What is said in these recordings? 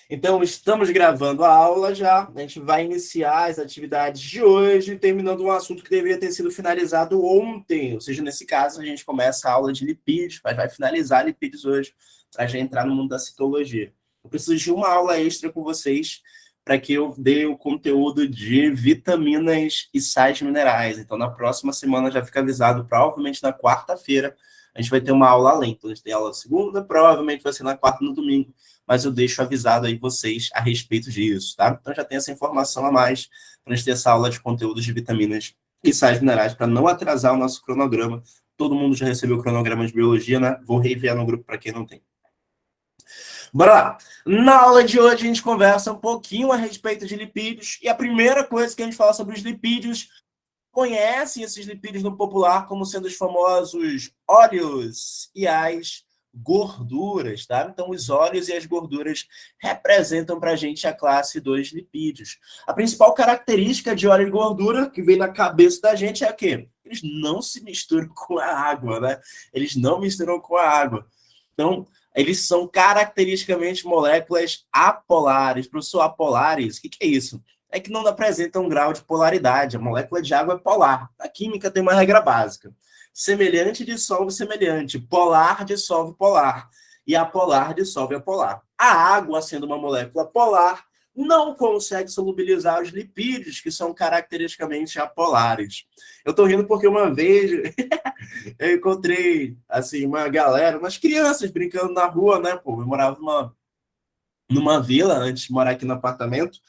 Então, estamos gravando a aula já. A gente vai iniciar as atividades de hoje, terminando um assunto que deveria ter sido finalizado ontem. Ou seja, nesse caso, a gente começa a aula de lipídios, mas vai finalizar lipídios hoje, para já entrar no mundo da citologia. Eu preciso de uma aula extra com vocês para que eu dê o conteúdo de vitaminas e sais minerais. Então, na próxima semana já fica avisado, provavelmente na quarta-feira, a gente vai ter uma aula além. Então, a gente tem aula segunda, provavelmente vai ser na quarta e no domingo, mas eu deixo avisado aí vocês a respeito disso, tá? Então já tem essa informação a mais para a gente ter essa aula de conteúdos de vitaminas e sais minerais para não atrasar o nosso cronograma. Todo mundo já recebeu o cronograma de biologia, né? Vou reenviar no grupo para quem não tem. Bora lá. Na aula de hoje a gente conversa um pouquinho a respeito de lipídios e a primeira coisa que a gente fala sobre os lipídios, conhecem esses lipídios no popular como sendo os famosos óleos e as gorduras, tá? Então, os óleos e as gorduras representam para a gente a classe dos lipídios. A principal característica de óleo e gordura que vem na cabeça da gente é o quê? Eles não se misturam com a água, né? Eles não misturam com a água. Então, eles são caracteristicamente moléculas apolares. Professor, apolares, o que é isso? É que não apresenta um grau de polaridade. A molécula de água é polar. A química tem uma regra básica. Semelhante dissolve semelhante. Polar dissolve polar. E apolar dissolve apolar. A água, sendo uma molécula polar, não consegue solubilizar os lipídios, que são caracteristicamente apolares. Eu estou rindo porque uma vez eu encontrei assim, uma galera, umas crianças brincando na rua, né? Pô, eu morava numa vila antes de morar aqui no apartamento.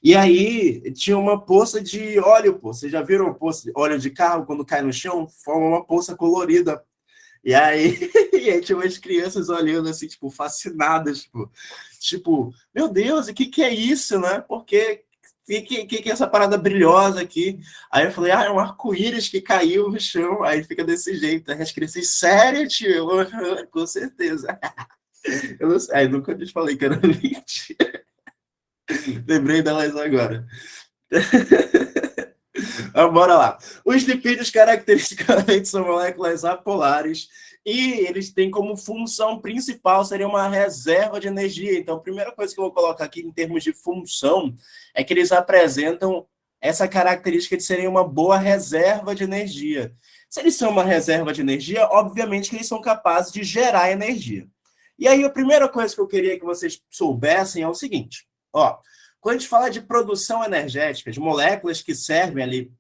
E aí tinha uma poça de óleo, pô. Vocês já viram poça de óleo de carro quando cai no chão? Forma uma poça colorida. E aí, e aí tinha umas crianças olhando assim, tipo, fascinadas, tipo, meu Deus, o que é isso, né? Porque que é essa parada brilhosa aqui? Aí eu falei, é um arco-íris que caiu no chão. Aí fica desse jeito. Aí as crianças, sério, tio? Com certeza. Eu não sei, nunca te falei que era mentira. Lembrei delas agora. Bora lá. Os lipídios caracteristicamente são moléculas apolares e eles têm como função principal seria uma reserva de energia. Então, a primeira coisa que eu vou colocar aqui em termos de função é que eles apresentam essa característica de serem uma boa reserva de energia. Se eles são uma reserva de energia, obviamente que eles são capazes de gerar energia. E aí, a primeira coisa que eu queria que vocês soubessem é o seguinte, ó, quando a gente fala de produção energética, de moléculas que servem ali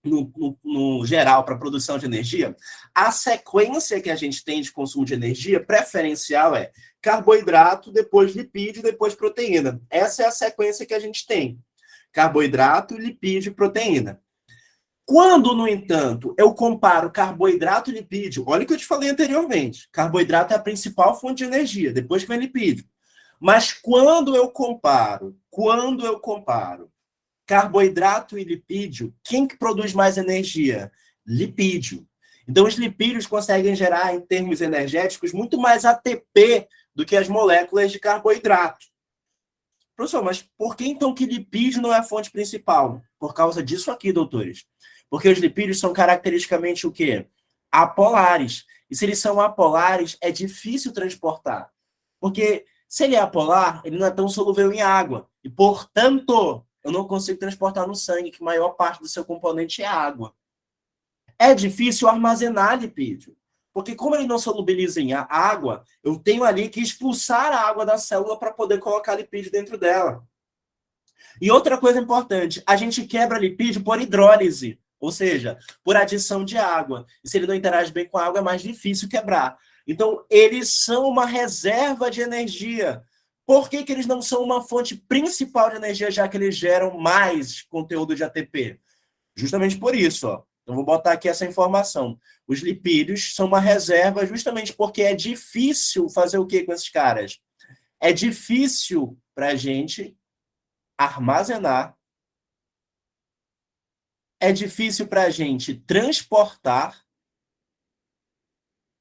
no geral para produção de energia, a sequência que a gente tem de consumo de energia preferencial é carboidrato, depois lipídio, depois proteína. Essa é a sequência que a gente tem. Carboidrato, lipídio e proteína. Quando, no entanto, eu comparo carboidrato e lipídio, olha o que eu te falei anteriormente, carboidrato é a principal fonte de energia, depois que vem lipídio. Mas quando eu comparo carboidrato e lipídio, quem que produz mais energia? Lipídio. Então, os lipídios conseguem gerar, em termos energéticos, muito mais ATP do que as moléculas de carboidrato. Professor, mas por que então que lipídio não é a fonte principal? Por causa disso aqui, doutores. Porque os lipídios são caracteristicamente o quê? Apolares. E se eles são apolares, é difícil transportar. Porque se ele é apolar, ele não é tão solúvel em água. E, portanto, eu não consigo transportar no sangue, que a maior parte do seu componente é água. É difícil armazenar lipídio. Porque como ele não solubiliza em água, eu tenho ali que expulsar a água da célula para poder colocar lipídio dentro dela. E outra coisa importante, a gente quebra lipídio por hidrólise, ou seja, por adição de água. E se ele não interage bem com a água, é mais difícil quebrar. Então, eles são uma reserva de energia. Por que eles não são uma fonte principal de energia, já que eles geram mais conteúdo de ATP? Justamente por isso, ó. Então, vou botar aqui essa informação. Os lipídios são uma reserva justamente porque é difícil fazer o que com esses caras? É difícil para a gente armazenar, é difícil para a gente transportar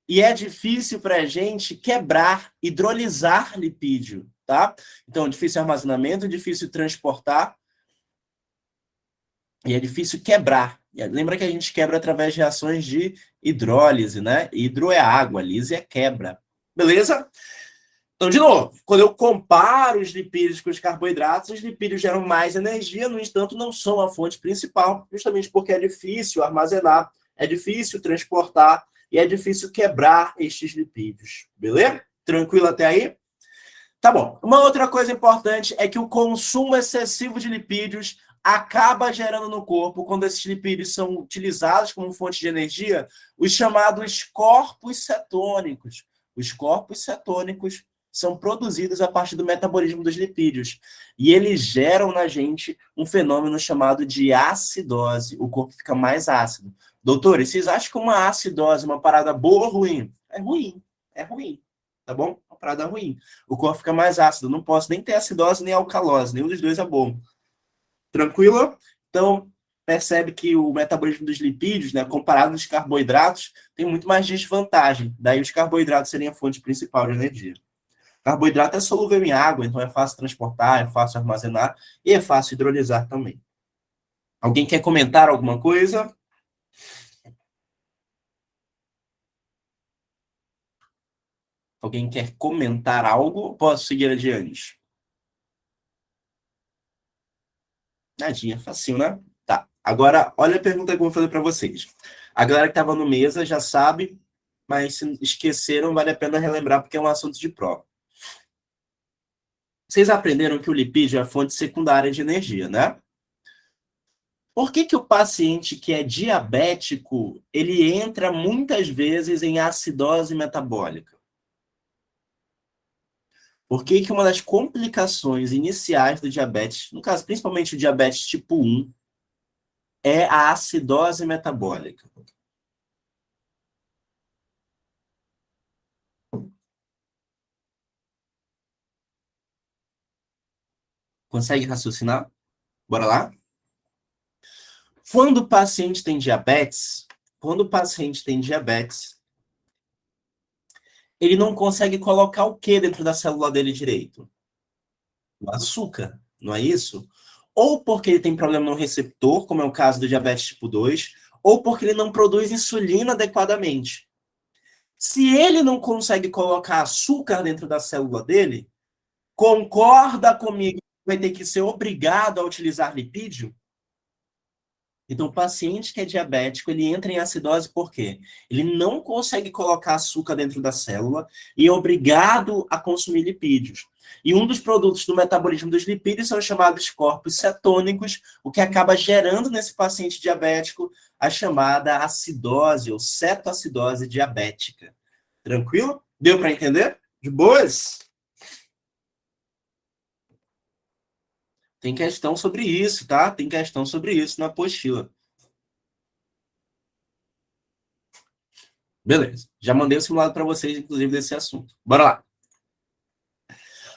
e é difícil para a gente quebrar, hidrolisar lipídio, tá? Então, difícil armazenamento, difícil transportar e é difícil quebrar. Lembra que a gente quebra através de reações de hidrólise, né? Hidro é água, lise é quebra. Beleza? Então, de novo, quando eu comparo os lipídios com os carboidratos, os lipídios geram mais energia, no entanto, não são a fonte principal, justamente porque é difícil armazenar, é difícil transportar e é difícil quebrar estes lipídios. Beleza? Tranquilo até aí? Tá bom. Uma outra coisa importante é que o consumo excessivo de lipídios acaba gerando no corpo, quando esses lipídios são utilizados como fonte de energia, os chamados corpos cetônicos. Os corpos cetônicos são produzidos a partir do metabolismo dos lipídios. E eles geram na gente um fenômeno chamado de acidose. O corpo fica mais ácido. Doutores, vocês acham que uma acidose é uma parada boa ou ruim? É ruim. É ruim. Tá bom? Uma parada ruim. O corpo fica mais ácido. Não posso nem ter acidose nem alcalose. Nenhum dos dois é bom. Tranquilo? Então, percebe que o metabolismo dos lipídios, né, comparado aos carboidratos, tem muito mais desvantagem. Daí os carboidratos seriam a fonte principal de energia. Carboidrato é solúvel em água, então é fácil transportar, é fácil armazenar e é fácil hidrolisar também. Alguém quer comentar alguma coisa? Alguém quer comentar algo? Posso seguir adiante? Nadinha, facinho, né? Tá. Agora, olha a pergunta que eu vou fazer para vocês. A galera que estava no mesa já sabe, mas se esqueceram, vale a pena relembrar, porque é um assunto de prova. Vocês aprenderam que o lipídio é a fonte secundária de energia, né? Por que que o paciente que é diabético, ele entra muitas vezes em acidose metabólica? Por que que uma das complicações iniciais do diabetes, no caso principalmente o diabetes tipo 1, é a acidose metabólica? Consegue raciocinar? Bora lá? Quando o paciente tem diabetes, quando o paciente tem diabetes, ele não consegue colocar o que dentro da célula dele direito? O açúcar, não é isso? Ou porque ele tem problema no receptor, como é o caso do diabetes tipo 2, ou porque ele não produz insulina adequadamente. Se ele não consegue colocar açúcar dentro da célula dele, concorda comigo que vai ter que ser obrigado a utilizar lipídio? Então, o paciente que é diabético, ele entra em acidose por quê? Ele não consegue colocar açúcar dentro da célula e é obrigado a consumir lipídios. E um dos produtos do metabolismo dos lipídios são os chamados corpos cetônicos, o que acaba gerando nesse paciente diabético a chamada acidose ou cetoacidose diabética. Tranquilo? Deu para entender? De boas? Tem questão sobre isso, tá? Tem questão sobre isso na apostila. Beleza. Já mandei o simulado para vocês, inclusive, desse assunto. Bora lá.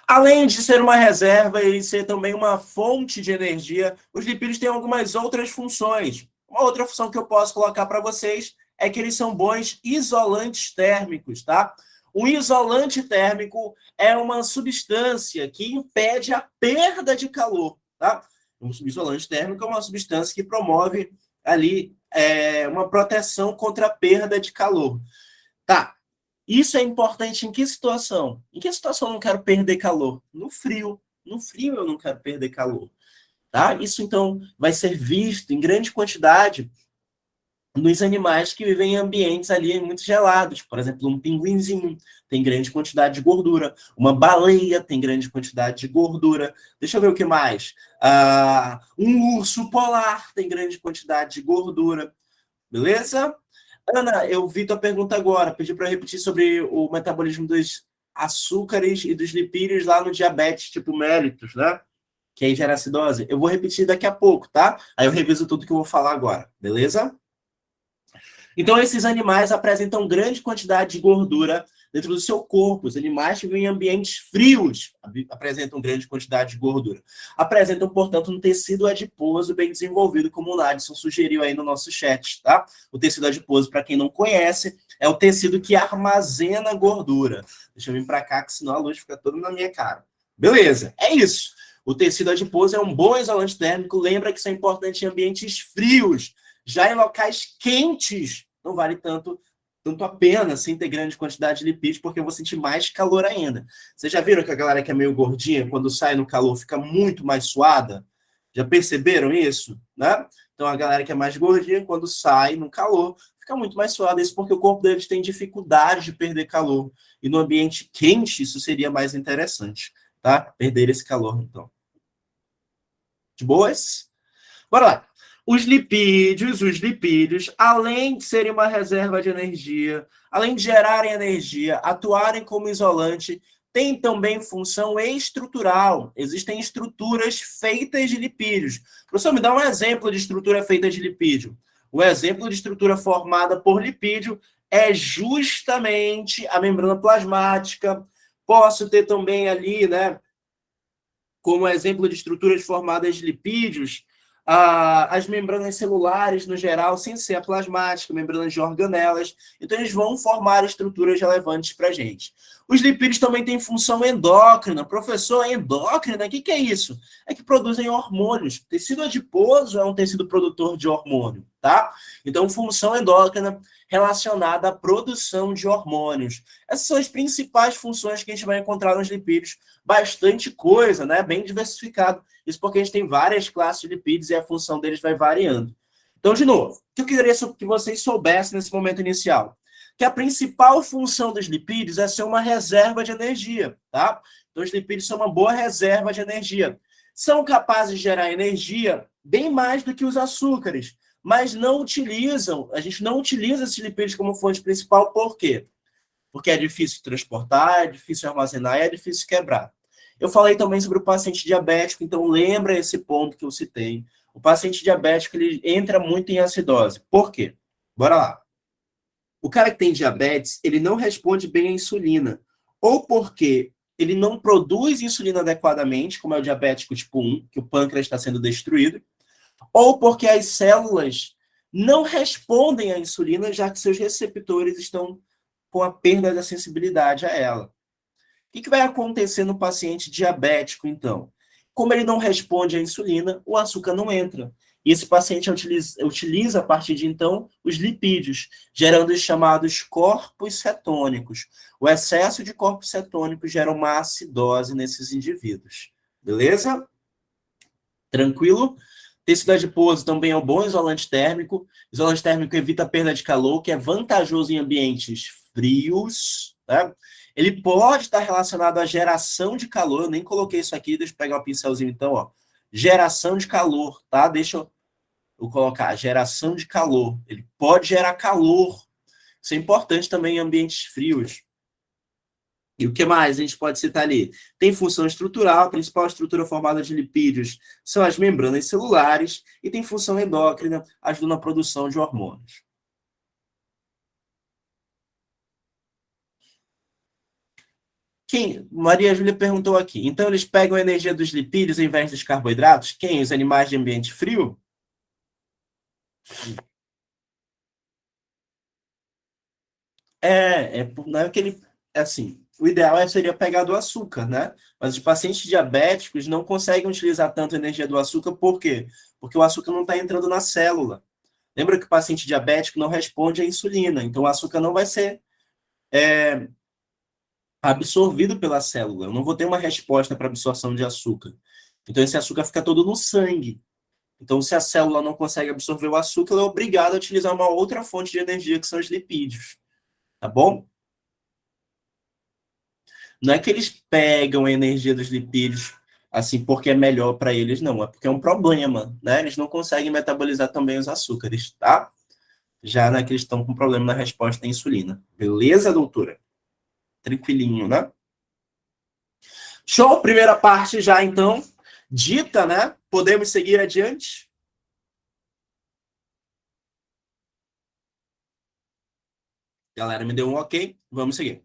Além de ser uma reserva e ser também uma fonte de energia, os lipídios têm algumas outras funções. Uma outra função que eu posso colocar para vocês é que eles são bons isolantes térmicos, tá? Um isolante térmico é uma substância que impede a perda de calor, tá? Um isolante térmico é uma substância que promove ali uma proteção contra a perda de calor. Tá, isso é importante em que situação? Em que situação eu não quero perder calor? No frio. No frio eu não quero perder calor. Tá? Isso, então, vai ser visto em grande quantidade nos animais que vivem em ambientes ali muito gelados. Por exemplo, um pinguinzinho tem grande quantidade de gordura. Uma baleia tem grande quantidade de gordura. Deixa eu ver o que mais. Um urso polar tem grande quantidade de gordura. Beleza? Ana, eu vi tua pergunta agora. Pedi para repetir sobre o metabolismo dos açúcares e dos lipídios lá no diabetes, tipo mellitus, né? Que aí gera acidose. Eu vou repetir daqui a pouco, tá? Aí eu reviso tudo que eu vou falar agora, beleza? Então, esses animais apresentam grande quantidade de gordura dentro do seu corpo. Os animais que vivem em ambientes frios apresentam grande quantidade de gordura. Apresentam, portanto, um tecido adiposo bem desenvolvido, como o Nadson sugeriu aí no nosso chat, tá? O tecido adiposo, para quem não conhece, é o tecido que armazena gordura. Deixa eu vir para cá, que senão a luz fica toda na minha cara. Beleza, é isso. O tecido adiposo é um bom isolante térmico. Lembra que isso é importante em ambientes frios. Já em locais quentes, não vale tanto tanto a pena sem ter grande quantidade de lipídios, porque eu vou sentir mais calor ainda. Vocês já viram que a galera que é meio gordinha, quando sai no calor, fica muito mais suada? Já perceberam isso? Né? Então, a galera que é mais gordinha, quando sai no calor, fica muito mais suada. Isso porque o corpo deles tem dificuldade de perder calor. E no ambiente quente, isso seria mais interessante, tá? Perder esse calor, então. De boas? Bora lá. Os lipídios, além de serem uma reserva de energia, além de gerarem energia, atuarem como isolante, têm também função estrutural. Existem estruturas feitas de lipídios. Professor, me dá um exemplo de estrutura feita de lipídio. O exemplo de estrutura formada por lipídio é justamente a membrana plasmática. Posso ter também ali, né, como exemplo de estruturas formadas de lipídios, as membranas celulares, no geral, sem ser a plasmática, membranas de organelas. Então, eles vão formar estruturas relevantes para a gente. Os lipídios também têm função endócrina. Professor, endócrina? O que é isso? É que produzem hormônios. Tecido adiposo é um tecido produtor de hormônio, tá? Então, função endócrina relacionada à produção de hormônios. Essas são as principais funções que a gente vai encontrar nos lipídios. Bastante coisa, né? Bem diversificado. Isso porque a gente tem várias classes de lipídios e a função deles vai variando. Então, de novo, o que eu queria que vocês soubessem nesse momento inicial? Que a principal função dos lipídios é ser uma reserva de energia, tá? Então, os lipídios são uma boa reserva de energia. São capazes de gerar energia bem mais do que os açúcares, mas não utilizam, a gente não utiliza esses lipídios como fonte principal, por quê? Porque é difícil transportar, é difícil armazenar e é difícil quebrar. Eu falei também sobre o paciente diabético, então lembra esse ponto que eu citei. O paciente diabético, ele entra muito em acidose. Por quê? Bora lá. O cara que tem diabetes, ele não responde bem à insulina. Ou porque ele não produz insulina adequadamente, como é o diabético tipo 1, que o pâncreas está sendo destruído, ou porque as células não respondem à insulina, já que seus receptores estão com a perda da sensibilidade a ela. O que vai acontecer no paciente diabético, então? Como ele não responde à insulina, o açúcar não entra. E esse paciente utiliza, a partir de então, os lipídios, gerando os chamados corpos cetônicos. O excesso de corpos cetônicos gera uma acidose nesses indivíduos. Beleza? Tranquilo? Tecido adiposo também é um bom isolante térmico. Isolante térmico evita a perda de calor, que é vantajoso em ambientes frios, tá? Ele pode estar relacionado à geração de calor. Eu nem coloquei isso aqui, deixa eu pegar o pincelzinho então, ó. Geração de calor, tá? Deixa eu colocar geração de calor. Ele pode gerar calor. Isso é importante também em ambientes frios. E o que mais a gente pode citar ali? Tem função estrutural, a principal estrutura formada de lipídios são as membranas celulares, e tem função endócrina, ajudando na produção de hormônios. Maria Júlia perguntou aqui, então eles pegam a energia dos lipídios ao invés dos carboidratos? Quem? Os animais de ambiente frio? Não é que ele, assim, o ideal seria pegar do açúcar, né? Mas os pacientes diabéticos não conseguem utilizar tanto a energia do açúcar, por quê? Porque o açúcar não está entrando na célula. Lembra que o paciente diabético não responde à insulina, então o açúcar não vai ser absorvido pela célula. Eu não vou ter uma resposta para absorção de açúcar. Então esse açúcar fica todo no sangue. Então, se a célula não consegue absorver o açúcar, ela é obrigada a utilizar uma outra fonte de energia, que são os lipídios. Tá bom? Não é que eles pegam a energia dos lipídios assim porque é melhor para eles, não. É porque é um problema, né? Eles não conseguem metabolizar também os açúcares, tá? Já né, que eles estão com problema na resposta à insulina. Beleza, doutora? Tranquilinho, né? Show, primeira parte já, então, dita, né? Podemos seguir adiante? Galera, me deu um ok? Vamos seguir.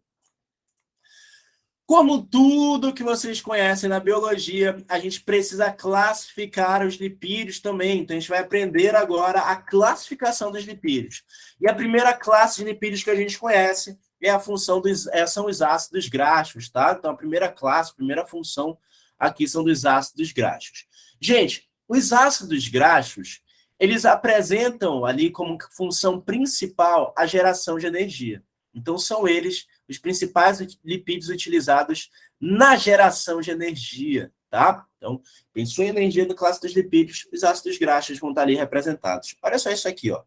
Como tudo que vocês conhecem na biologia, a gente precisa classificar os lipídios também. Então, a gente vai aprender agora a classificação dos lipídios. E a primeira classe de lipídios que a gente conhece é a função são os ácidos graxos, tá? Então, a primeira classe, a primeira função aqui são dos ácidos graxos. Gente, os ácidos graxos, eles apresentam ali como função principal a geração de energia. Então, são eles os principais lipídios utilizados na geração de energia, tá? Então, pensou em energia no classe dos lipídios, os ácidos graxos vão estar ali representados. Olha só isso aqui, ó.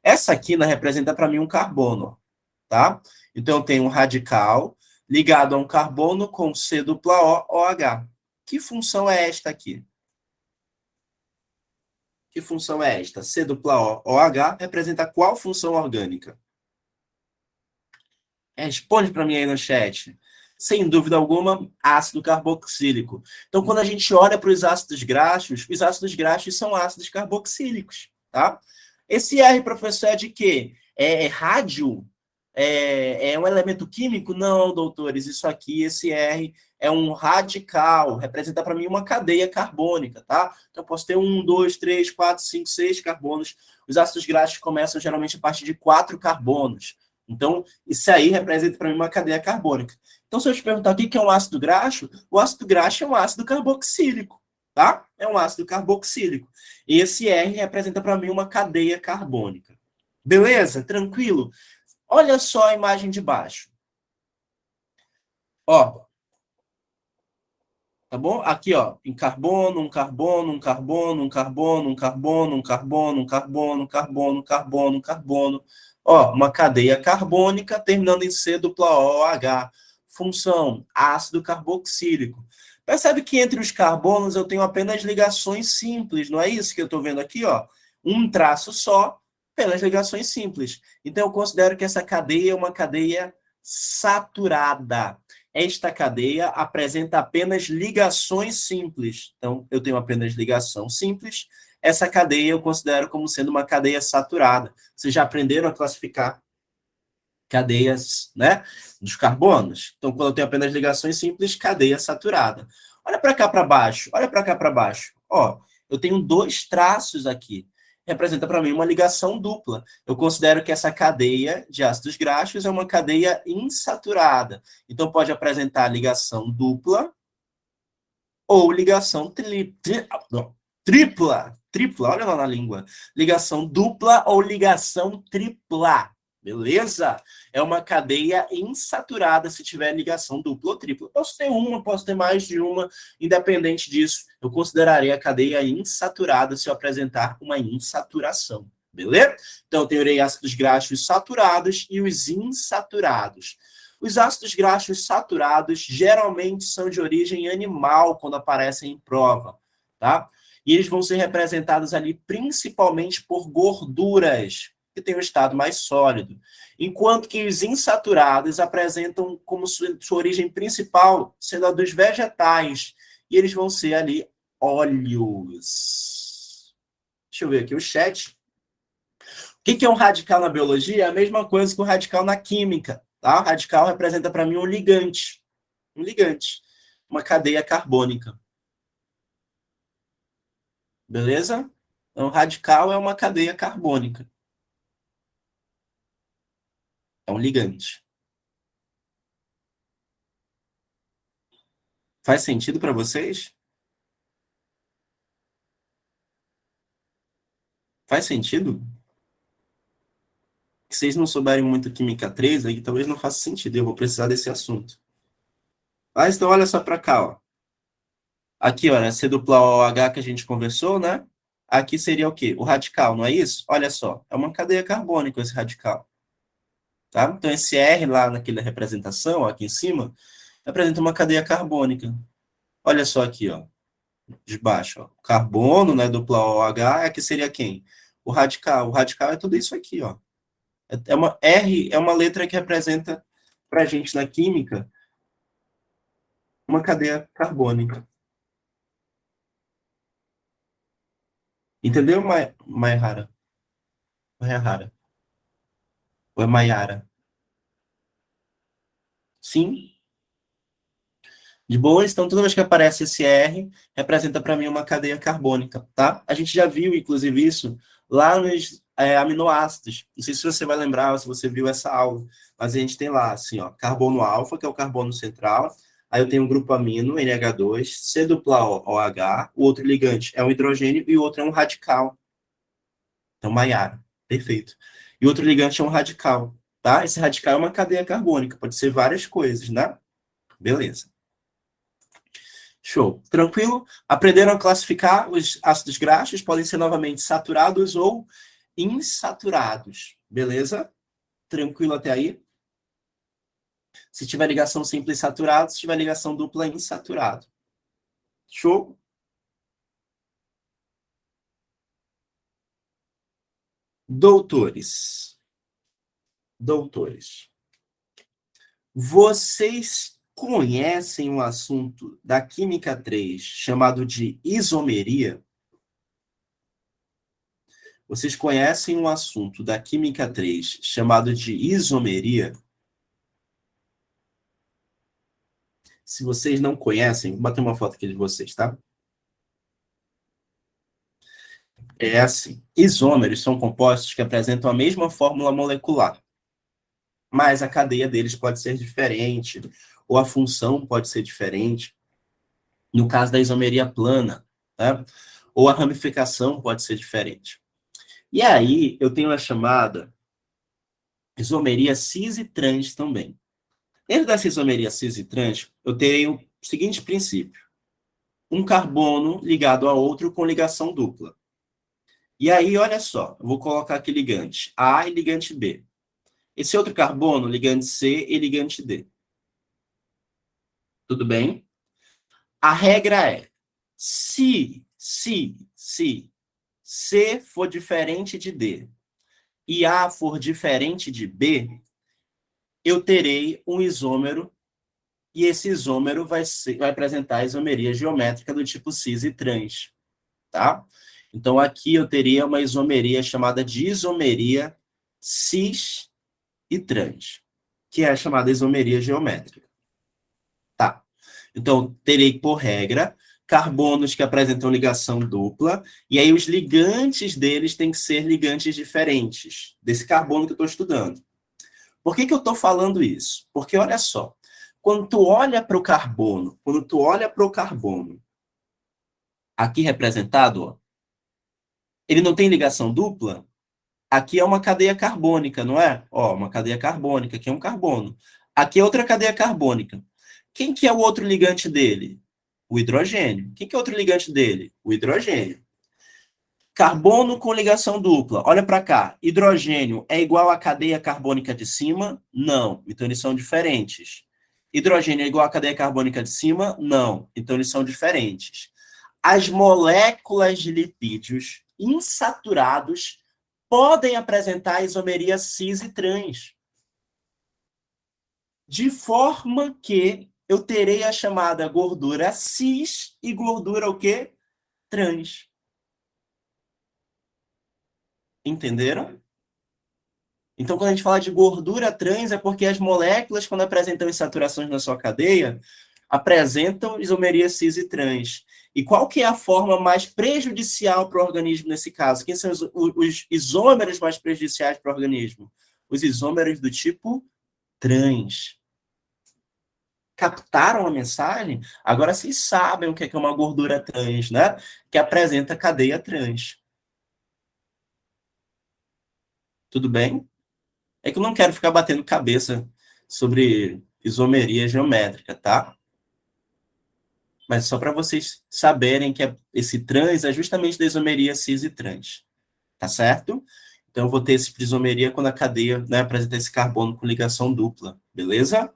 Essa quina representa para mim um carbono, tá? Então, eu tenho um radical ligado a um carbono com C dupla O, OH. Que função é esta aqui? Que função é esta? C dupla O, OH representa qual função orgânica? Responde para mim aí no chat. Sem dúvida alguma, ácido carboxílico. Então, quando a gente olha para os ácidos graxos são ácidos carboxílicos, tá? Esse R, professor, é de quê? É rádio? É um elemento químico? Não, doutores, isso aqui, esse R é um radical, representa para mim uma cadeia carbônica, tá? Então, eu posso ter 1, 2, 3, 4, 5, 6 carbonos. Os ácidos graxos começam geralmente a partir de 4 carbonos. Então, isso aí representa para mim uma cadeia carbônica. Então, se eu te perguntar o que é um ácido graxo, o ácido graxo é um ácido carboxílico, tá? É um ácido carboxílico. E esse R representa para mim uma cadeia carbônica. Beleza? Tranquilo? Olha só a imagem de baixo. Ó, tá bom? Aqui, ó, em carbono, um carbono, um carbono, um carbono, um carbono, um carbono, um carbono, carbono, carbono, carbono. Ó, uma cadeia carbônica terminando em C dupla OH. Função, ácido carboxílico. Percebe que entre os carbonos eu tenho apenas ligações simples, não é isso que eu estou vendo aqui, ó? Um traço só, apenas ligações simples. Então eu considero que essa cadeia é uma cadeia saturada. Esta cadeia apresenta apenas ligações simples. Então, eu tenho apenas ligação simples. Essa cadeia eu considero como sendo uma cadeia saturada. Vocês já aprenderam a classificar cadeias, né, dos carbonos? Então, quando eu tenho apenas ligações simples, cadeia saturada. Olha para cá para baixo. Olha para cá para baixo. Ó, eu tenho 2 traços aqui. Representa para mim uma ligação dupla. Eu considero que essa cadeia de ácidos graxos é uma cadeia insaturada. Então, pode apresentar ligação dupla ou ligação tripla. Tripla, olha lá na língua. Ligação dupla ou ligação tripla. Beleza? É uma cadeia insaturada se tiver ligação dupla ou tripla. Posso ter uma, posso ter mais de uma, independente disso. Eu consideraria a cadeia insaturada se eu apresentar uma insaturação. Beleza? Então, eu tenho ácidos graxos saturados e os insaturados. Os ácidos graxos saturados geralmente são de origem animal quando aparecem em prova, tá? E eles vão ser representados ali principalmente por gorduras, que tem um estado mais sólido. Enquanto que os insaturados apresentam como sua origem principal sendo a dos vegetais. E eles vão ser ali óleos. Deixa eu ver aqui o chat. O que é um radical na biologia? É a mesma coisa que um radical na química. Tá? O radical representa para mim um ligante. Um ligante. Uma cadeia carbônica. Beleza? Então, radical é uma cadeia carbônica. É um ligante. Faz sentido para vocês? Faz sentido? Se vocês não souberem muito Química 3, aí talvez não faça sentido. Eu vou precisar desse assunto. Mas então, olha só para cá, ó. Aqui, ó, né, C dupla OH que a gente conversou, né? Aqui seria o quê? O radical, não é isso? Olha só, é uma cadeia carbônica esse radical. Tá? Então, esse R lá naquela representação, ó, aqui em cima, representa uma cadeia carbônica. Olha só aqui, ó, de baixo, ó. Carbono, né, dupla OH, aqui seria quem? O radical. O radical é tudo isso aqui, ó. É uma R, é uma letra que representa para a gente na química uma cadeia carbônica. Entendeu, Maihara? Maihara? Ou é Maiara? Sim. De boa, então toda vez que aparece esse R, representa para mim uma cadeia carbônica, tá? A gente já viu, inclusive, isso lá nos aminoácidos. Não sei se você vai lembrar ou se você viu essa aula, mas a gente tem lá, assim, ó, carbono alfa, que é o carbono central, aí eu tenho um grupo amino, NH2, C dupla OH, o outro ligante é um hidrogênio e o outro é um radical. Então, Maiara. Perfeito. E outro ligante é um radical, tá? Esse radical é uma cadeia carbônica, pode ser várias coisas, né? Beleza. Show. Tranquilo? Aprenderam a classificar os ácidos graxos, podem ser novamente saturados ou insaturados. Beleza? Tranquilo até aí? Se tiver ligação simples saturado, se tiver ligação dupla insaturado. Show? Doutores. Doutores. Vocês conhecem um assunto da Química 3 chamado de isomeria? Vocês conhecem um assunto da Química 3 chamado de isomeria? Se vocês não conhecem, vou bater uma foto aqui de vocês, tá? É assim, isômeros são compostos que apresentam a mesma fórmula molecular, mas a cadeia deles pode ser diferente, ou a função pode ser diferente. No caso da isomeria plana, tá? Ou a ramificação pode ser diferente. E aí, eu tenho a chamada isomeria cis e trans também. Dentro dessa isomeria cis e trans, eu terei o seguinte princípio. Um carbono ligado a outro com ligação dupla. E aí, olha só, eu vou colocar aqui ligante A e ligante B. Esse outro carbono, ligante C e ligante D. Tudo bem? A regra é, se C for diferente de D e A for diferente de B, eu terei um isômero e esse isômero vai apresentar a isomeria geométrica do tipo cis e trans, tá? Então, aqui eu teria uma isomeria chamada de isomeria cis e trans, que é a chamada isomeria geométrica. Tá. Então, terei, por regra, carbonos que apresentam ligação dupla, e aí os ligantes deles têm que ser ligantes diferentes desse carbono que eu estou estudando. Por que eu estou falando isso? Porque, olha só, quando tu olha para o carbono, aqui representado, ó, ele não tem ligação dupla? Aqui é uma cadeia carbônica, não é? Ó, uma cadeia carbônica, aqui é um carbono. Aqui é outra cadeia carbônica. Quem que é o outro ligante dele? O hidrogênio. Quem que é outro ligante dele? O hidrogênio. Carbono com ligação dupla. Olha para cá. Hidrogênio é igual à cadeia carbônica de cima? Não. Então eles são diferentes. Hidrogênio é igual à cadeia carbônica de cima? Não. Então eles são diferentes. As moléculas de lipídios insaturados podem apresentar isomeria cis e trans. De forma que eu terei a chamada gordura cis e gordura o quê? Trans. Entenderam? Então, quando a gente fala de gordura trans, é porque as moléculas, quando apresentam insaturações na sua cadeia, apresentam isomeria cis e trans. E qual que é a forma mais prejudicial para o organismo nesse caso? Quem são os isômeros mais prejudiciais para o organismo? Os isômeros do tipo trans. Captaram a mensagem? Agora vocês sabem o que é uma gordura trans, né? Que apresenta cadeia trans. Tudo bem? É que eu não quero ficar batendo cabeça sobre isomeria geométrica, tá? Mas só para vocês saberem que esse trans é justamente da isomeria cis e trans. Tá certo? Então eu vou ter esse isomeria quando a cadeia, né, apresenta esse carbono com ligação dupla. Beleza?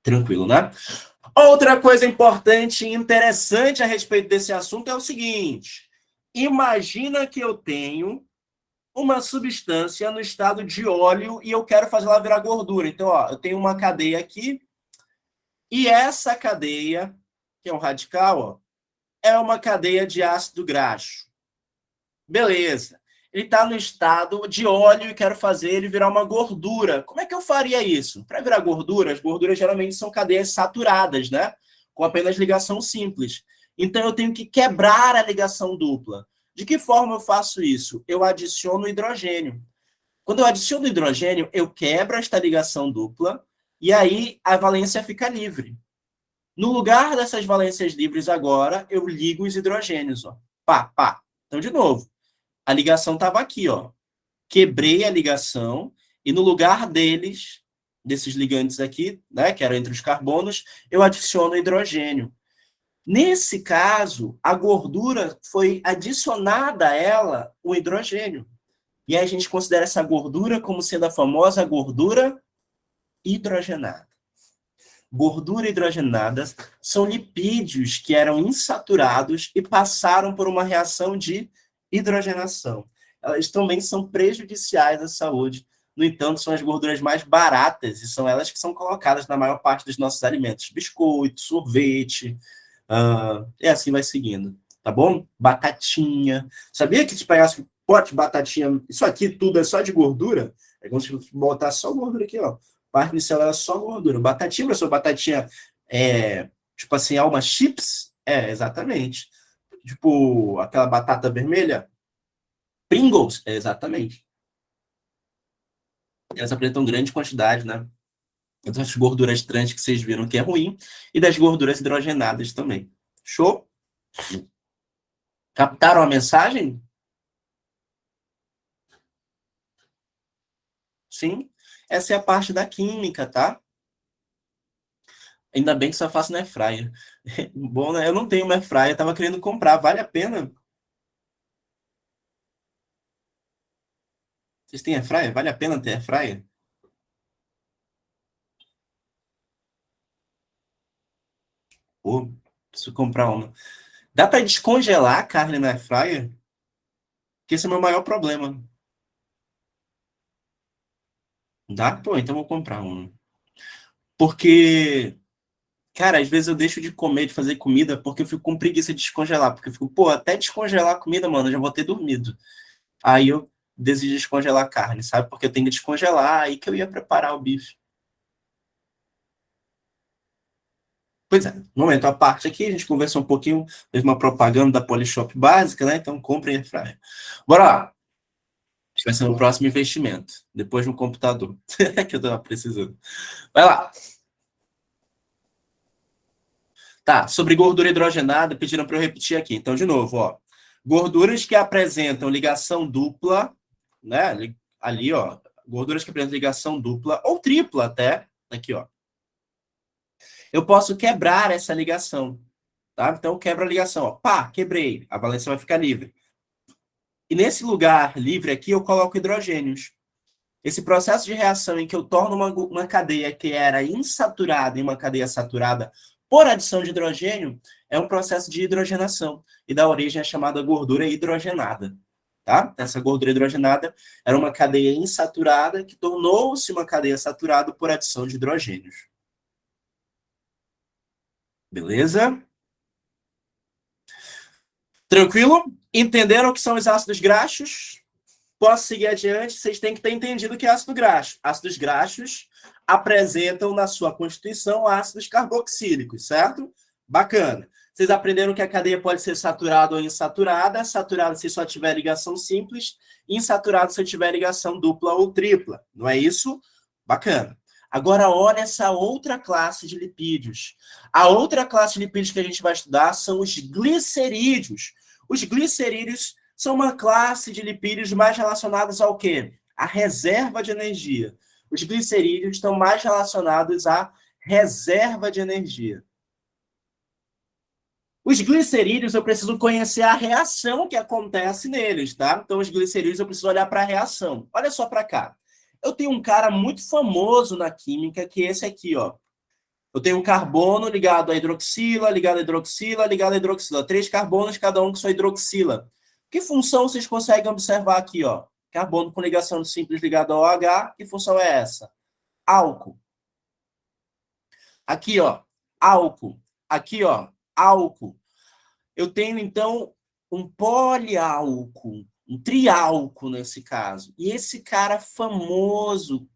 Tranquilo, né? Outra coisa importante e interessante a respeito desse assunto é o seguinte: imagina que eu tenho uma substância no estado de óleo e eu quero fazer ela virar gordura. Então, ó, eu tenho uma cadeia aqui e essa cadeia, que é um radical, ó, é uma cadeia de ácido graxo. Beleza. Ele está no estado de óleo e quero fazer ele virar uma gordura. Como é que eu faria isso? Para virar gordura, as gorduras geralmente são cadeias saturadas, né? Com apenas ligação simples. Então eu tenho que quebrar a ligação dupla. De que forma eu faço isso? Eu adiciono hidrogênio. Quando eu adiciono hidrogênio, eu quebro esta ligação dupla e aí a valência fica livre. No lugar dessas valências livres agora, eu ligo os hidrogênios. Ó. Pá, pá. Então, de novo. A ligação estava aqui, ó. Quebrei a ligação e no lugar desses ligantes aqui, né, que eram entre os carbonos, eu adiciono hidrogênio. Nesse caso, a gordura foi adicionada a ela o hidrogênio. E aí a gente considera essa gordura como sendo a famosa gordura hidrogenada. Gordura hidrogenada são lipídios que eram insaturados e passaram por uma reação de hidrogenação. Elas também são prejudiciais à saúde. No entanto, são as gorduras mais baratas e são elas que são colocadas na maior parte dos nossos alimentos. Biscoito, sorvete, e assim vai seguindo. Tá bom? Batatinha. Sabia que se pegasse um pote de batatinha, isso aqui tudo é só de gordura? É como se botar só gordura aqui, ó. Parte inicial é só gordura. Batatinha, professor, batatinha tipo assim, Alma Chips? É, exatamente. Tipo, aquela batata vermelha? Pringles? É, exatamente. Elas apresentam grande quantidade, né? Das gorduras trans que vocês viram que é ruim e das gorduras hidrogenadas também. Show? Captaram a mensagem? Sim. Essa é a parte da química, tá? Ainda bem que só faço na airfryer. Bom, né? Eu não tenho uma airfryer, tava querendo comprar. Vale a pena? Vocês têm airfryer? Vale a pena ter airfryer? Pô, preciso comprar uma. Dá para descongelar a carne na airfryer? Que esse é o meu maior problema. Dá? Pô, então eu vou comprar uma. Porque, cara, às vezes eu deixo de comer, de fazer comida, porque eu fico com preguiça de descongelar. Porque eu fico, pô, até descongelar a comida, mano, eu já vou ter dormido. Aí eu decido descongelar a carne, sabe? Porque eu tenho que descongelar, aí que eu ia preparar o bife. Pois é, momento à parte aqui, a gente conversou um pouquinho, fez uma propaganda da Polishop básica, né? Então comprem airfryer. Bora lá. Acho que vai ser o próximo investimento, depois no computador, que eu tava precisando. Vai lá. Tá, sobre gordura hidrogenada, pediram para eu repetir aqui. Então, de novo, ó. Gorduras que apresentam ligação dupla, né? Ali, ó. Gorduras que apresentam ligação dupla, ou tripla até, aqui, ó. Eu posso quebrar essa ligação, tá? Então, eu quebro a ligação, ó. Pá, quebrei. A valência vai ficar livre. E nesse lugar livre aqui, eu coloco hidrogênios. Esse processo de reação em que eu torno uma cadeia que era insaturada em uma cadeia saturada por adição de hidrogênio é um processo de hidrogenação e dá origem à chamada gordura hidrogenada. Tá? Essa gordura hidrogenada era uma cadeia insaturada que tornou-se uma cadeia saturada por adição de hidrogênios. Beleza? Tranquilo? Entenderam o que são os ácidos graxos? Posso seguir adiante? Vocês têm que ter entendido o que é ácido graxo. Ácidos graxos apresentam na sua constituição ácidos carboxílicos, certo? Bacana. Vocês aprenderam que a cadeia pode ser saturada ou insaturada. Saturada se só tiver ligação simples, insaturada se tiver ligação dupla ou tripla. Não é isso? Bacana. Agora, olha essa outra classe de lipídios. A outra classe de lipídios que a gente vai estudar são os glicerídeos. Os glicerídeos são uma classe de lipídios mais relacionados ao quê? A reserva de energia. Os glicerídeos estão mais relacionados à reserva de energia. Os glicerídeos, eu preciso conhecer a reação que acontece neles, tá? Então, os glicerídeos, eu preciso olhar para a reação. Olha só para cá. Eu tenho um cara muito famoso na química, que é esse aqui, ó. Eu tenho um carbono ligado à hidroxila, ligado à hidroxila, ligado à hidroxila. 3 carbonos, cada um com sua hidroxila. Que função vocês conseguem observar aqui, ó? Carbono com ligação simples ligado ao OH. Que função é essa? Álcool. Aqui, ó, álcool. Aqui, ó, álcool. Eu tenho, então, um poliálcool, um triálcool nesse caso. E esse cara famoso,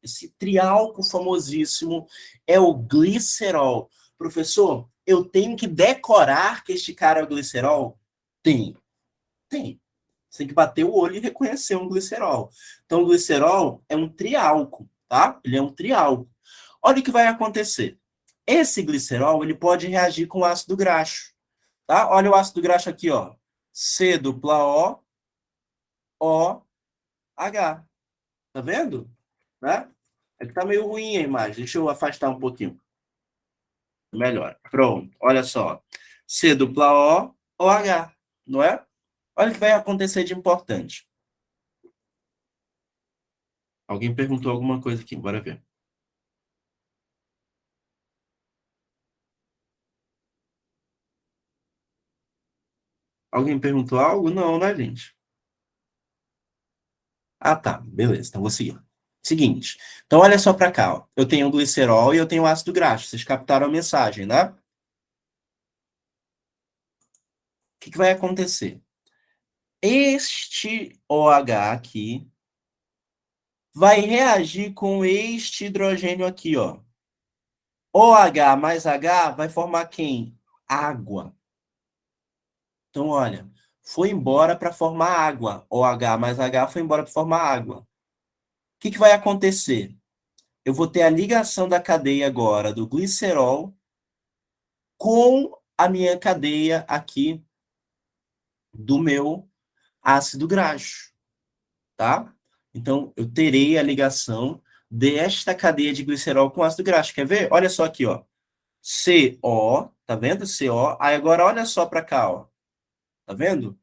esse triálcool famosíssimo, é o glicerol. Professor, eu tenho que decorar que este cara é o glicerol? Tem. Tem. Você tem que bater o olho e reconhecer um glicerol. Então, o glicerol é um triálcool, tá? Ele é um triálcool. Olha o que vai acontecer. Esse glicerol, ele pode reagir com o ácido graxo, tá? Olha o ácido graxo aqui, ó. C dupla O, H. Tá vendo? Né? É que tá meio ruim a imagem. Deixa eu afastar um pouquinho. Melhor. Pronto. Olha só. C dupla O, H. Não é? Olha o que vai acontecer de importante. Alguém perguntou alguma coisa aqui. Bora ver. Alguém perguntou algo? Não, né, gente? Ah, tá. Beleza. Então vou seguir. Seguinte. Então olha só para cá. Ó. Eu tenho o glicerol e eu tenho o ácido graxo. Vocês captaram a mensagem, né? O que vai acontecer? Este OH aqui vai reagir com este hidrogênio aqui, ó. OH mais H vai formar quem? Água. Então, olha, foi embora para formar água. OH mais H foi embora para formar água. O que vai acontecer? Eu vou ter a ligação da cadeia agora do glicerol com a minha cadeia aqui do meu ácido graxo, tá? Então, eu terei a ligação desta cadeia de glicerol com ácido graxo. Quer ver? Olha só aqui, ó. CO, tá vendo? CO. Aí agora olha só para cá, ó. Tá vendo?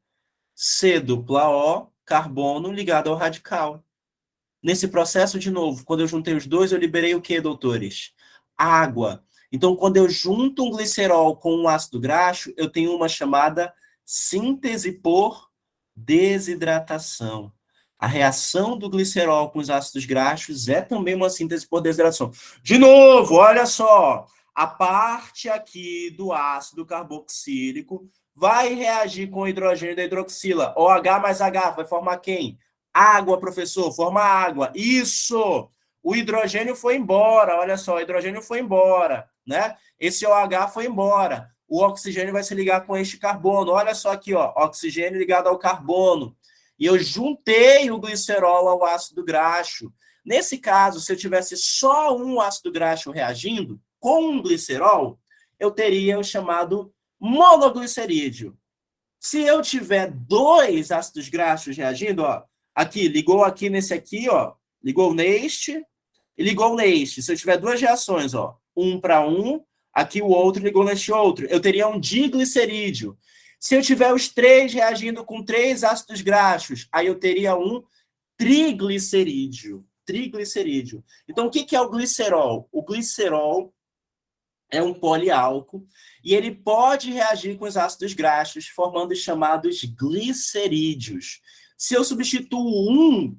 C dupla O, carbono ligado ao radical. Nesse processo, de novo, quando eu juntei os dois, eu liberei o que, doutores? Água. Então, quando eu junto um glicerol com um ácido graxo, eu tenho uma chamada síntese por desidratação. A reação do glicerol com os ácidos graxos é também uma síntese por desidratação. De novo, olha só. A parte aqui do ácido carboxílico vai reagir com o hidrogênio da hidroxila. OH mais H vai formar quem? Água, professor, forma água. Isso! O hidrogênio foi embora, olha só, o hidrogênio foi embora, né? Esse OH foi embora. O oxigênio vai se ligar com este carbono. Olha só aqui, ó, oxigênio ligado ao carbono. E eu juntei o glicerol ao ácido graxo. Nesse caso, se eu tivesse só um ácido graxo reagindo com um glicerol, eu teria o chamado monoglicerídeo. Se eu tiver dois ácidos graxos reagindo, ó, aqui, ligou aqui nesse aqui, ó, ligou neste e ligou neste. Se eu tiver duas reações, ó, um para um, aqui o outro ligou neste outro, eu teria um diglicerídeo. Se eu tiver os três reagindo com três ácidos graxos, aí eu teria um triglicerídeo. Triglicerídeo. Então, o que é o glicerol? O glicerol é um poliálcool e ele pode reagir com os ácidos graxos, formando os chamados glicerídeos. Se eu substituo um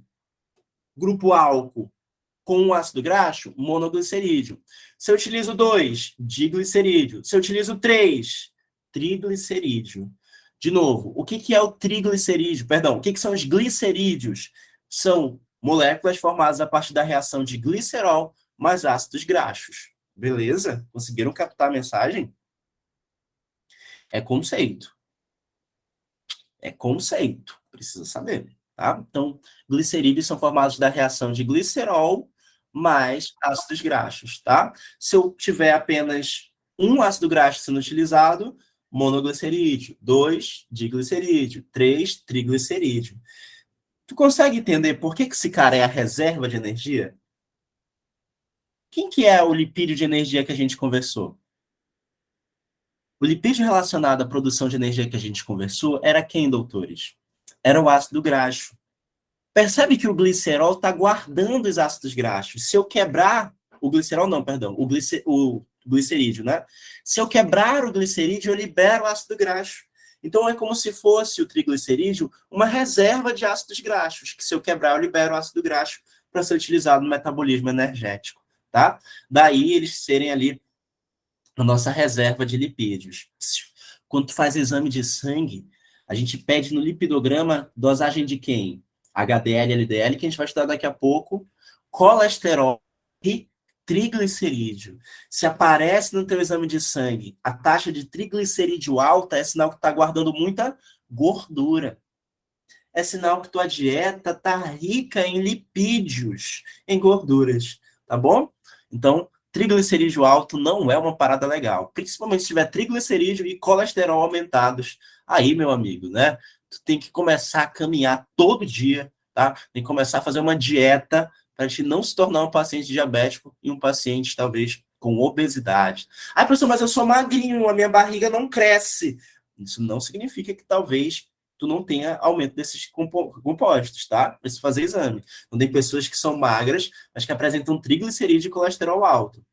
grupo álcool com um ácido graxo, monoglicerídeo. Se eu utilizo dois, diglicerídeo. Se eu utilizo três, triglicerídeo. De novo, o que é o triglicerídeo? Perdão, o que são os glicerídeos? São moléculas formadas a partir da reação de glicerol mais ácidos graxos. Beleza? Conseguiram captar a mensagem? É conceito. É conceito. Precisa saber, tá? Então, glicerídeos são formados da reação de glicerol mais ácidos graxos, tá? Se eu tiver apenas um ácido graxo sendo utilizado, monoglicerídeo. 2, diglicerídeo. 3, triglicerídeo. Tu consegue entender por que esse cara é a reserva de energia? Quem que é o lipídio de energia que a gente conversou? O lipídio relacionado à produção de energia que a gente conversou era quem, doutores? Era o ácido graxo. Percebe que o glicerol está guardando os ácidos graxos. Se eu quebrar o glicerol, não, perdão, o glicerídeo, né? Se eu quebrar o glicerídeo, eu libero o ácido graxo. Então é como se fosse o triglicerídeo uma reserva de ácidos graxos, que se eu quebrar, eu libero o ácido graxo para ser utilizado no metabolismo energético, tá? Daí eles serem ali a nossa reserva de lipídios. Quando tu faz exame de sangue, a gente pede no lipidograma dosagem de quem? HDL, LDL, que a gente vai estudar daqui a pouco, colesterol e triglicerídeo. Se aparece no teu exame de sangue a taxa de triglicerídeo alta, é sinal que está guardando muita gordura. É sinal que tua dieta está rica em lipídios, em gorduras, tá bom? Então, triglicerídeo alto não é uma parada legal. Principalmente se tiver triglicerídeo e colesterol aumentados. Aí, meu amigo, né? tu tem que começar a caminhar todo dia, tá? Tem que começar a fazer uma dieta para a gente não se tornar um paciente diabético e um paciente, talvez, com obesidade. Ah, professor, mas eu sou magrinho, a minha barriga não cresce. Isso não significa que talvez tu não tenha aumento desses compostos, tá? Precisa fazer exame. Então, tem pessoas que são magras, mas que apresentam triglicerídeo e colesterol alto.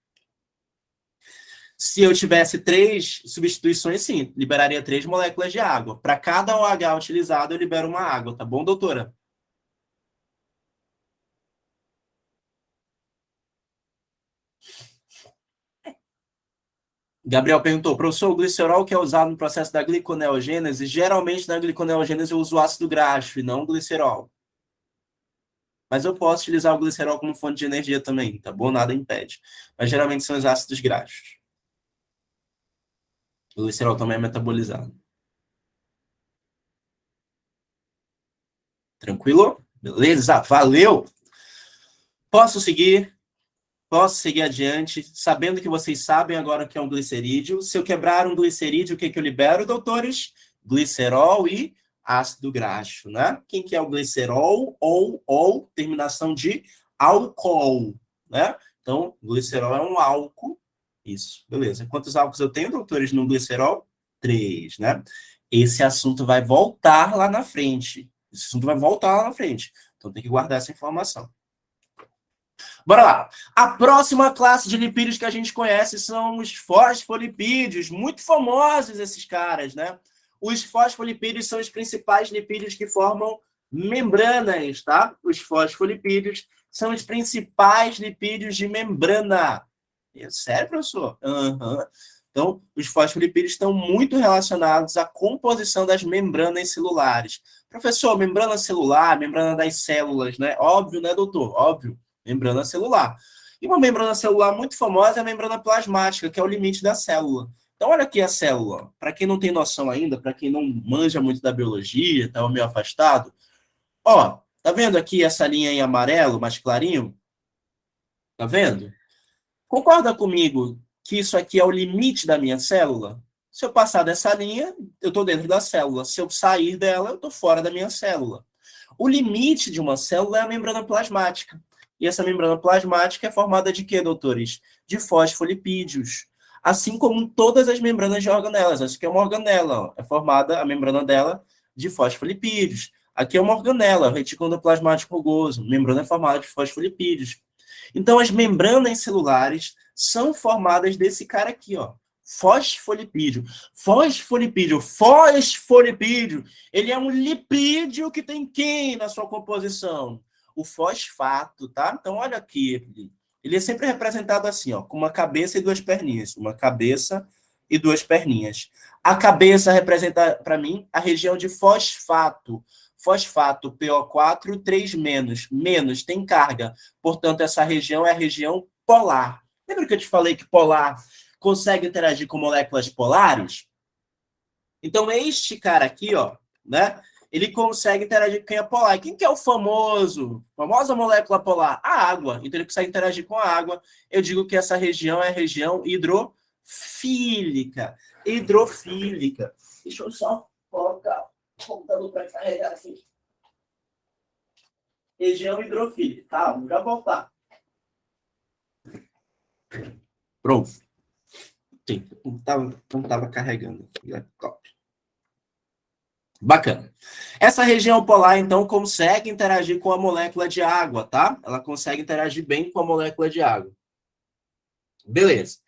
Se eu tivesse 3 substituições, sim, liberaria 3 moléculas de água. Para cada OH utilizado, eu libero uma água, tá bom, doutora? Gabriel perguntou, professor, o glicerol que é usado no processo da gliconeogênese, geralmente na gliconeogênese eu uso ácido graxo e não o glicerol. Mas eu posso utilizar o glicerol como fonte de energia também, tá bom? Nada impede. Mas geralmente são os ácidos graxos. O glicerol também é metabolizado. Tranquilo? Beleza? Valeu! Posso seguir? Posso seguir adiante, sabendo que vocês sabem agora o que é um glicerídeo. Se eu quebrar um glicerídeo, o que, que eu libero, doutores? Glicerol e ácido graxo, né? Quem que é o glicerol? Ou, terminação de álcool, né? Então, glicerol é um álcool. Isso, beleza. Quantos álcools eu tenho, doutores, no glicerol? 3, né? Esse assunto vai voltar lá na frente. Esse assunto vai voltar lá na frente. Então, tem que guardar essa informação. Bora lá. A próxima classe de lipídios que a gente conhece são os fosfolipídios, muito famosos esses caras, né? Os fosfolipídios são os principais lipídios que formam membranas, tá? Os fosfolipídios são os principais lipídios de membrana. Sério, professor? Uhum. Então, os fosfolipídios estão muito relacionados à composição das membranas celulares. Professor, membrana celular, membrana das células, né? Óbvio, né, doutor? Óbvio. Membrana celular. E uma membrana celular muito famosa é a membrana plasmática, que é o limite da célula. Então, olha aqui a célula. Para quem não tem noção ainda, para quem não manja muito da biologia, está meio afastado, ó, tá vendo aqui essa linha em amarelo, mais clarinho? Tá vendo? Concorda comigo que isso aqui é o limite da minha célula? Se eu passar dessa linha, eu estou dentro da célula. Se eu sair dela, eu estou fora da minha célula. O limite de uma célula é a membrana plasmática. E essa membrana plasmática é formada de quê, doutores? De fosfolipídios. Assim como todas as membranas de organelas. Essa aqui é uma organela, ó. É formada a membrana dela de fosfolipídios. Aqui é uma organela, retículo endoplasmático rugoso. A membrana é formada de fosfolipídios. Então, as membranas celulares são formadas desse cara aqui, ó. Fosfolipídio. Fosfolipídio. Fosfolipídio. Ele é um lipídio que tem quem na sua composição? O fosfato, tá? Então, olha aqui. Ele é sempre representado assim, ó, com uma cabeça e 2 perninhas. Uma cabeça e 2 perninhas. A cabeça representa, para mim, a região de fosfato. Fosfato, PO4, 3 menos. Menos tem carga. Portanto, essa região é a região polar. Lembra que eu te falei que polar consegue interagir com moléculas polares? Então, este cara aqui, ó, né? Ele consegue interagir com quem é polar. Quem que é o famosa molécula polar? A água. Então, ele consegue interagir com a água. Eu digo que essa região é a região hidrofílica. Hidrofílica. Deixa eu só colocar o computador para carregar aqui. Região hidrofílica. Tá, vamos já voltar. Pronto. Sim, não estava carregando. Top. Bacana. Essa região polar, então, consegue interagir com a molécula de água, tá? Ela consegue interagir bem com a molécula de água. Beleza.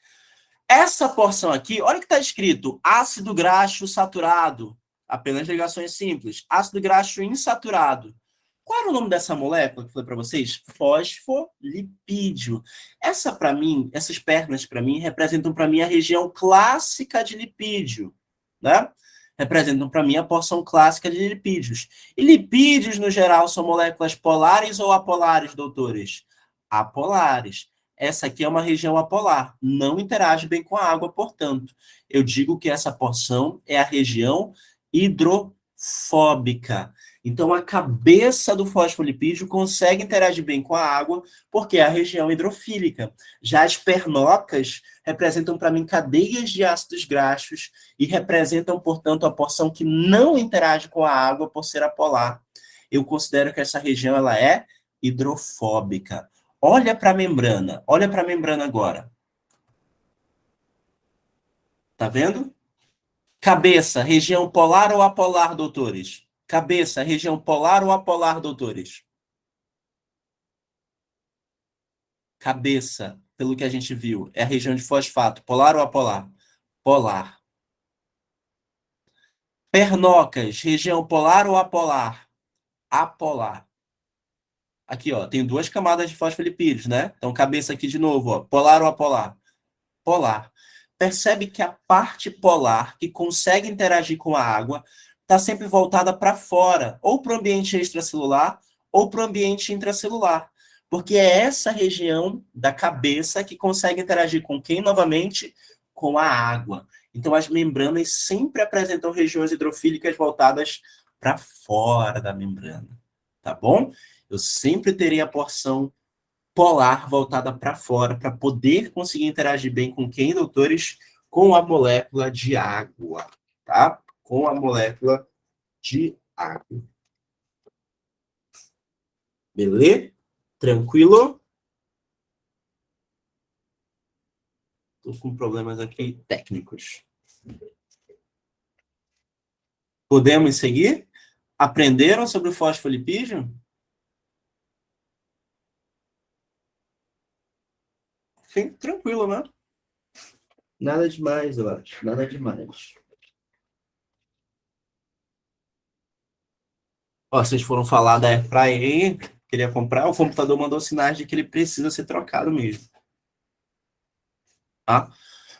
Essa porção aqui, olha o que está escrito: ácido graxo saturado. Apenas ligações simples. Ácido graxo insaturado. Qual era o nome dessa molécula que eu falei para vocês? Fosfolipídio. Essa, para mim, essas pernas, para mim, representam para mim a região clássica de lipídio, né? Representam para mim a porção clássica de lipídios. E lipídios, no geral, são moléculas polares ou apolares, doutores? Apolares. Essa aqui é uma região apolar, não interage bem com a água, portanto, eu digo que essa porção é a região hidrofóbica. Então, a cabeça do fosfolipídio consegue interagir bem com a água, porque é a região hidrofílica. Já as pernocas representam, para mim, cadeias de ácidos graxos e representam, portanto, a porção que não interage com a água por ser apolar. Eu considero que essa região ela é hidrofóbica. Olha para a membrana agora. Tá vendo? Cabeça, região polar ou apolar, doutores? Cabeça, região polar ou apolar, doutores? Cabeça, pelo que a gente viu, é a região de fosfato, polar ou apolar? Polar. Pernocas, região polar ou apolar? Apolar. Aqui, ó, tem duas camadas de fosfolipídios, né? Então, cabeça aqui de novo, ó, polar ou apolar? Polar. Percebe que a parte polar que consegue interagir com a água está sempre voltada para fora, ou para o ambiente extracelular, ou para o ambiente intracelular. Porque é essa região da cabeça que consegue interagir com quem, novamente? Com a água. Então, as membranas sempre apresentam regiões hidrofílicas voltadas para fora da membrana. Tá bom? Eu sempre terei a porção polar voltada para fora, para poder conseguir interagir bem com quem, doutores? Com a molécula de água, tá? Com a molécula de água. Beleza? Tranquilo? Estou com problemas aqui técnicos. Podemos seguir? Aprenderam sobre o fosfolipídio? Sim, tranquilo, né? Nada demais, eu acho. Nada demais. Ó, vocês foram falar da Airfryer aí, queria comprar, o computador mandou sinais de que ele precisa ser trocado mesmo. Tá?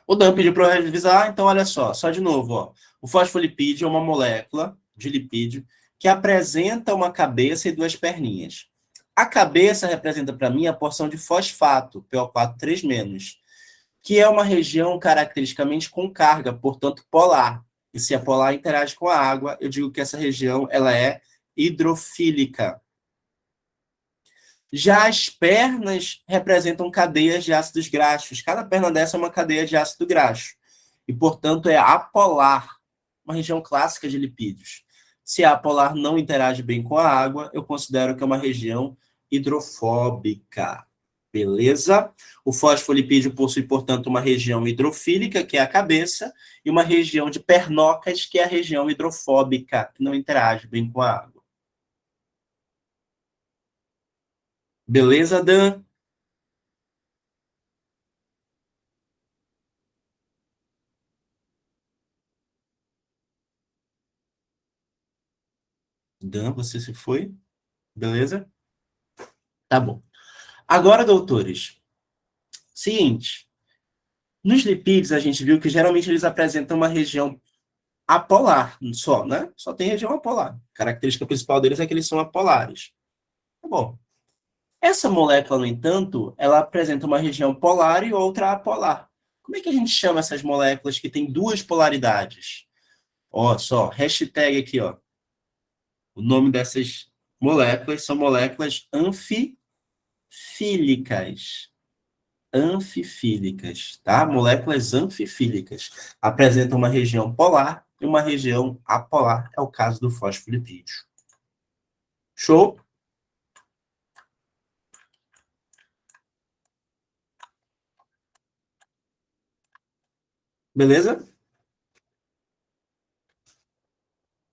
O Dan pediu para eu revisar, então olha só de novo, ó. O fosfolipídio é uma molécula de lipídio que apresenta uma cabeça e duas perninhas. A cabeça representa para mim a porção de fosfato, PO4 3-, que é uma região caracteristicamente com carga, portanto polar. E se a polar interage com a água, eu digo que essa região ela é hidrofílica. Já as pernas representam cadeias de ácidos graxos. Cada perna dessa é uma cadeia de ácido graxo. E, portanto, é apolar, uma região clássica de lipídios. Se a apolar não interage bem com a água, eu considero que é uma região hidrofóbica. Beleza? O fosfolipídio possui, portanto, uma região hidrofílica, que é a cabeça, e uma região de pernocas, que é a região hidrofóbica, que não interage bem com a água. Beleza, Dan? Dan, você se foi? Beleza? Tá bom. Agora, doutores, seguinte. Nos lipídios, a gente viu que geralmente eles apresentam uma região apolar só, né? Só tem região apolar. A característica principal deles é que eles são apolares. Tá bom. Essa molécula, no entanto, ela apresenta uma região polar e outra apolar. Como é que a gente chama essas moléculas que têm duas polaridades? Ó, só, hashtag aqui, ó. O nome dessas moléculas são moléculas anfifílicas. Anfifílicas, tá? Moléculas anfifílicas. Apresentam uma região polar e uma região apolar. É o caso do fosfolipídio. Show? Beleza?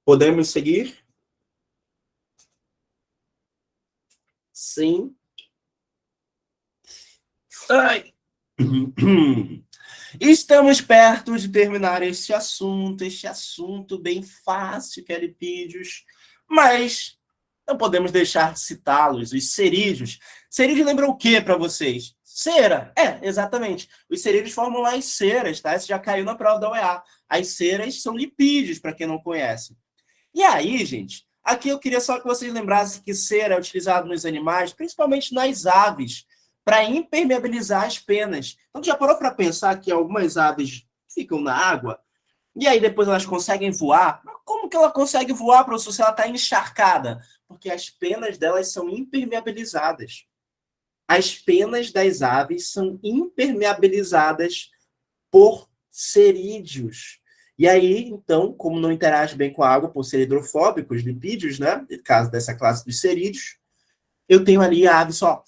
Podemos seguir? Sim. Ai. Estamos perto de terminar este assunto bem fácil que é lipídios, mas não podemos deixar de citá-los, os cerídeos. Cerídeos lembram o que para vocês? Cera. É, exatamente. Os cerídeos formam as ceras, tá? Isso já caiu na prova da UEA. As ceras são lipídios, para quem não conhece. E aí, gente, aqui eu queria só que vocês lembrassem que cera é utilizado nos animais, principalmente nas aves, para impermeabilizar as penas. Então, já parou para pensar que algumas aves ficam na água e aí depois elas conseguem voar? Mas como Como que ela consegue voar, professor, se ela está encharcada? Porque as penas delas são impermeabilizadas. As penas das aves são impermeabilizadas por cerídeos. E aí, então, como não interage bem com a água, por ser hidrofóbicos, lipídios, né? No caso dessa classe dos cerídeos, eu tenho ali a ave só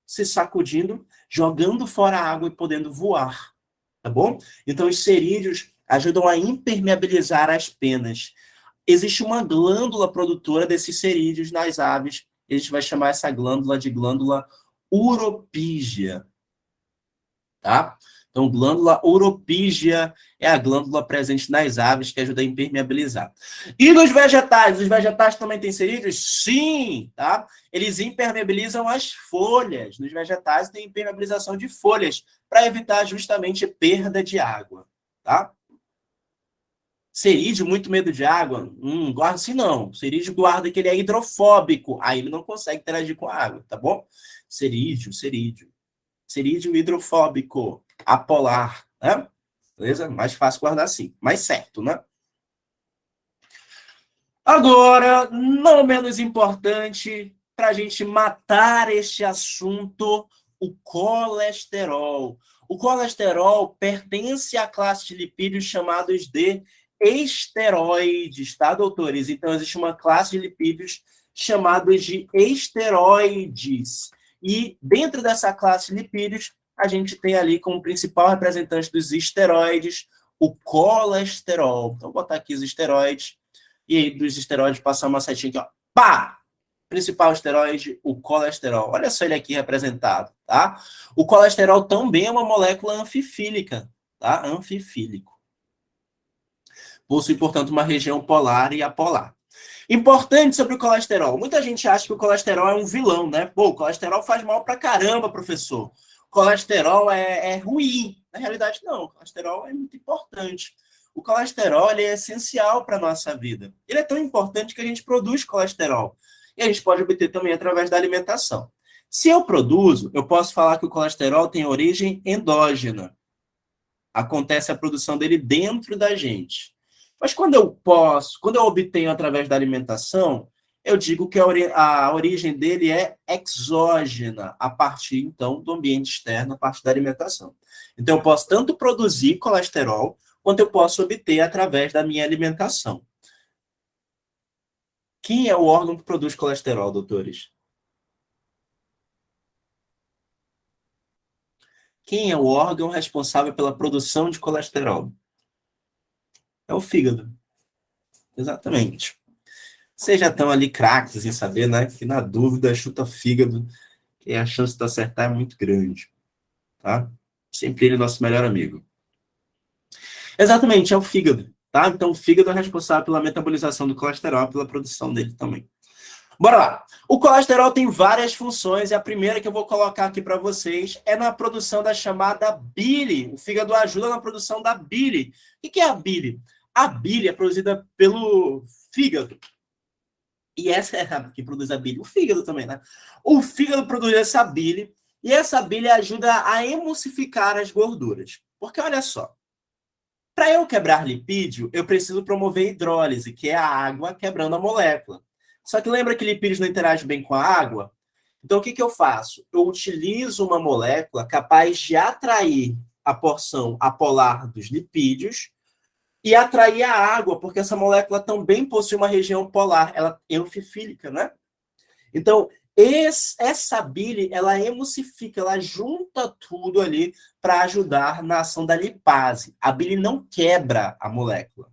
se sacudindo, jogando fora a água e podendo voar. Tá bom? Então, os cerídeos ajudam a impermeabilizar as penas. Existe uma glândula produtora desses cerídeos nas aves. A gente vai chamar essa glândula de glândula uropígia. Tá? Então, glândula uropígia é a glândula presente nas aves que ajuda a impermeabilizar. E nos vegetais? Os vegetais também têm cerídeos? Sim, tá? Eles impermeabilizam as folhas. Nos vegetais tem impermeabilização de folhas para evitar justamente perda de água, tá? Cerídeo, muito medo de água? Guarda assim não. Cerídeo guarda que ele é hidrofóbico. Aí ele não consegue interagir com a água, tá bom? Cerídeo. Cerídeo hidrofóbico, apolar, né? Beleza? Mais fácil guardar assim. Mais certo, né? Agora, não menos importante, para a gente matar este assunto, o colesterol. O colesterol pertence à classe de lipídios chamados de esteroides, tá, doutores? Então, existe uma classe de lipídios chamados de esteroides. E dentro dessa classe de lipídios, a gente tem ali como principal representante dos esteroides o colesterol. Então, vou botar aqui os esteroides. E aí, dos esteroides, passar uma setinha aqui, ó. Pá! Principal esteroide, o colesterol. Olha só ele aqui representado, tá? O colesterol também é uma molécula anfifílica, tá? Anfifílico. Possui, portanto, uma região polar e apolar. Importante sobre o colesterol. Muita gente acha que o colesterol é um vilão, né? Pô, o colesterol faz mal pra caramba, professor. O colesterol é ruim. Na realidade, não. O colesterol é muito importante. O colesterol ele é essencial para a nossa vida. Ele é tão importante que a gente produz colesterol. E a gente pode obter também através da alimentação. Se eu produzo, eu posso falar que o colesterol tem origem endógena. Acontece a produção dele dentro da gente. Mas quando eu obtenho através da alimentação, eu digo que a origem dele é exógena, a partir, então, do ambiente externo, a partir da alimentação. Então, eu posso tanto produzir colesterol, quanto eu posso obter através da minha alimentação. Quem é o órgão que produz colesterol, doutores? Quem é o órgão responsável pela produção de colesterol? É o fígado. Exatamente. Vocês já estão ali craques em saber, né? Que na dúvida, chuta fígado, que a chance de acertar é muito grande. Tá? Sempre ele é nosso melhor amigo. Exatamente, é o fígado. Tá? Então, o fígado é responsável pela metabolização do colesterol, pela produção dele também. Bora lá. O colesterol tem várias funções e a primeira que eu vou colocar aqui para vocês é na produção da chamada bile. O fígado ajuda na produção da bile. O que é a bile? A bile é produzida pelo fígado. E essa é a que produz a bile. O fígado também, né? O fígado produz essa bile e essa bile ajuda a emulsificar as gorduras. Porque olha só, para eu quebrar lipídio, eu preciso promover hidrólise, que é a água quebrando a molécula. Só que lembra que lipídios não interagem bem com a água? Então, o que eu faço? Eu utilizo uma molécula capaz de atrair a porção apolar dos lipídios e atrair a água, porque essa molécula também possui uma região polar, ela é anfifílica, né? Então, essa bile, ela emulsifica, ela junta tudo ali para ajudar na ação da lipase. A bile não quebra a molécula.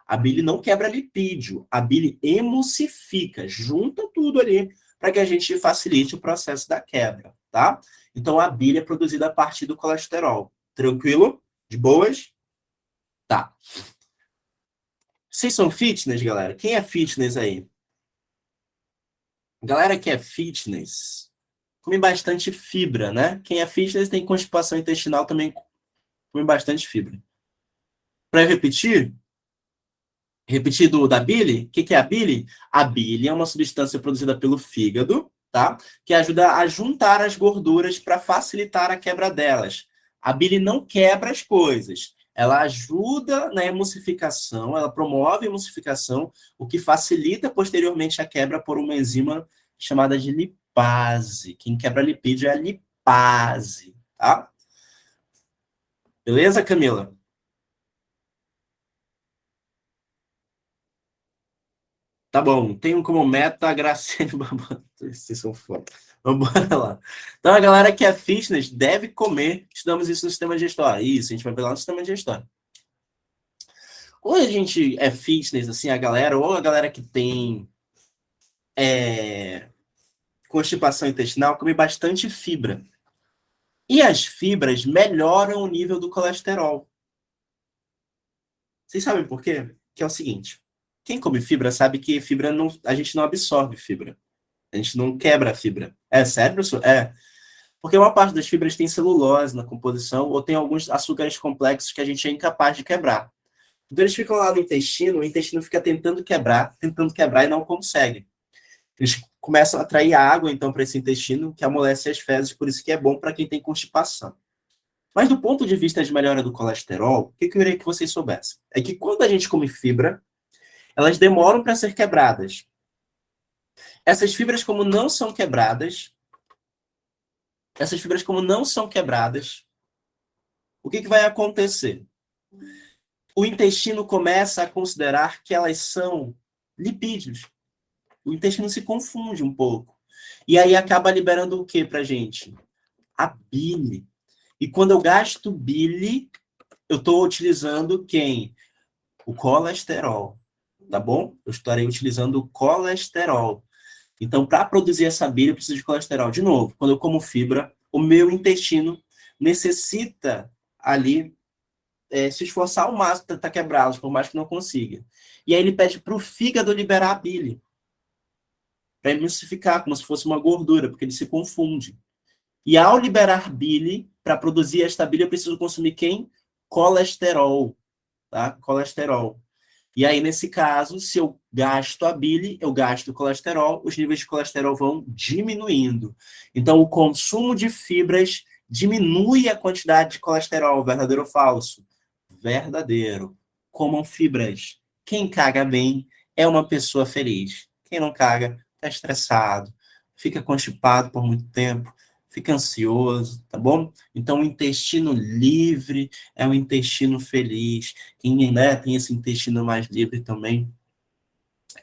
A bile não quebra lipídio, a bile emulsifica, junta tudo ali para que a gente facilite o processo da quebra, tá? Então a bile é produzida a partir do colesterol. Tranquilo? De boas? Tá. Vocês são fitness, galera? Quem é fitness aí? Galera que é fitness, come bastante fibra, né? Quem é fitness tem constipação intestinal também come bastante fibra. Para repetir, da bile, o que é a bile? A bile é uma substância produzida pelo fígado, tá? Que ajuda a juntar as gorduras para facilitar a quebra delas. A bile não quebra as coisas, Ela ajuda na emulsificação, ela promove a emulsificação, o que facilita posteriormente a quebra por uma enzima chamada de lipase. Quem quebra lipídio é a lipase, tá? Beleza, Camila? Tá bom, tenho como meta a Graciane Barbosa. Vocês são foda. Vamos lá. Então, a galera que é fitness deve comer. Estudamos isso no sistema de história. Isso, a gente vai ver lá no sistema de história. Quando a gente é fitness, assim, a galera, ou a galera que tem constipação intestinal, come bastante fibra. E as fibras melhoram o nível do colesterol. Vocês sabem por quê? Que é o seguinte: quem come fibra sabe que fibra não, a gente não absorve fibra. A gente não quebra a fibra. É sério, professor? É. Porque uma parte das fibras tem celulose na composição ou tem alguns açúcares complexos que a gente é incapaz de quebrar. Então eles ficam lá no intestino, o intestino fica tentando quebrar e não consegue. Eles começam a atrair água, então, para esse intestino, que amolece as fezes, por isso que é bom para quem tem constipação. Mas do ponto de vista de melhora do colesterol, o que eu queria que vocês soubessem? É que quando a gente come fibra, elas demoram para ser quebradas. Essas fibras, como não são quebradas, o que vai acontecer? O intestino começa a considerar que elas são lipídios. O intestino se confunde um pouco. E aí acaba liberando o que pra gente? A bile. E quando eu gasto bile, eu estou utilizando quem? O colesterol. Tá bom? Eu estarei utilizando o colesterol. Então, para produzir essa bile, eu preciso de colesterol. De novo, quando eu como fibra, o meu intestino necessita ali se esforçar ao máximo para tentar quebrá-los, por mais que não consiga. E aí ele pede para o fígado liberar a bile, para emulsificar, como se fosse uma gordura, porque ele se confunde. E ao liberar bile, para produzir esta bile, eu preciso consumir quem? Colesterol, tá? Colesterol. E aí, nesse caso, se eu gasto a bile, eu gasto o colesterol, os níveis de colesterol vão diminuindo. Então, o consumo de fibras diminui a quantidade de colesterol, verdadeiro ou falso? Verdadeiro. Comam fibras. Quem caga bem é uma pessoa feliz. Quem não caga, está estressado, fica constipado por muito tempo, fica ansioso, tá bom? Então, o intestino livre é um intestino feliz. Quem, né, tem esse intestino mais livre também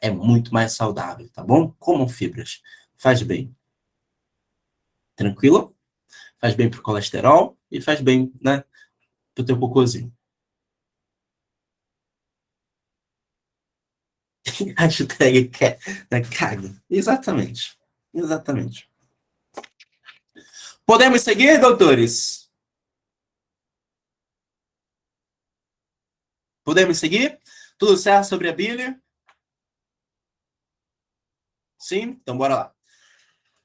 é muito mais saudável, tá bom? Comam fibras. Faz bem. Tranquilo? Faz bem pro colesterol e faz bem, né, pro teu cocôzinho. Hashtag caga. Exatamente. Exatamente. Podemos seguir, doutores? Podemos seguir? Tudo certo sobre a bíblia? Sim? Então bora lá.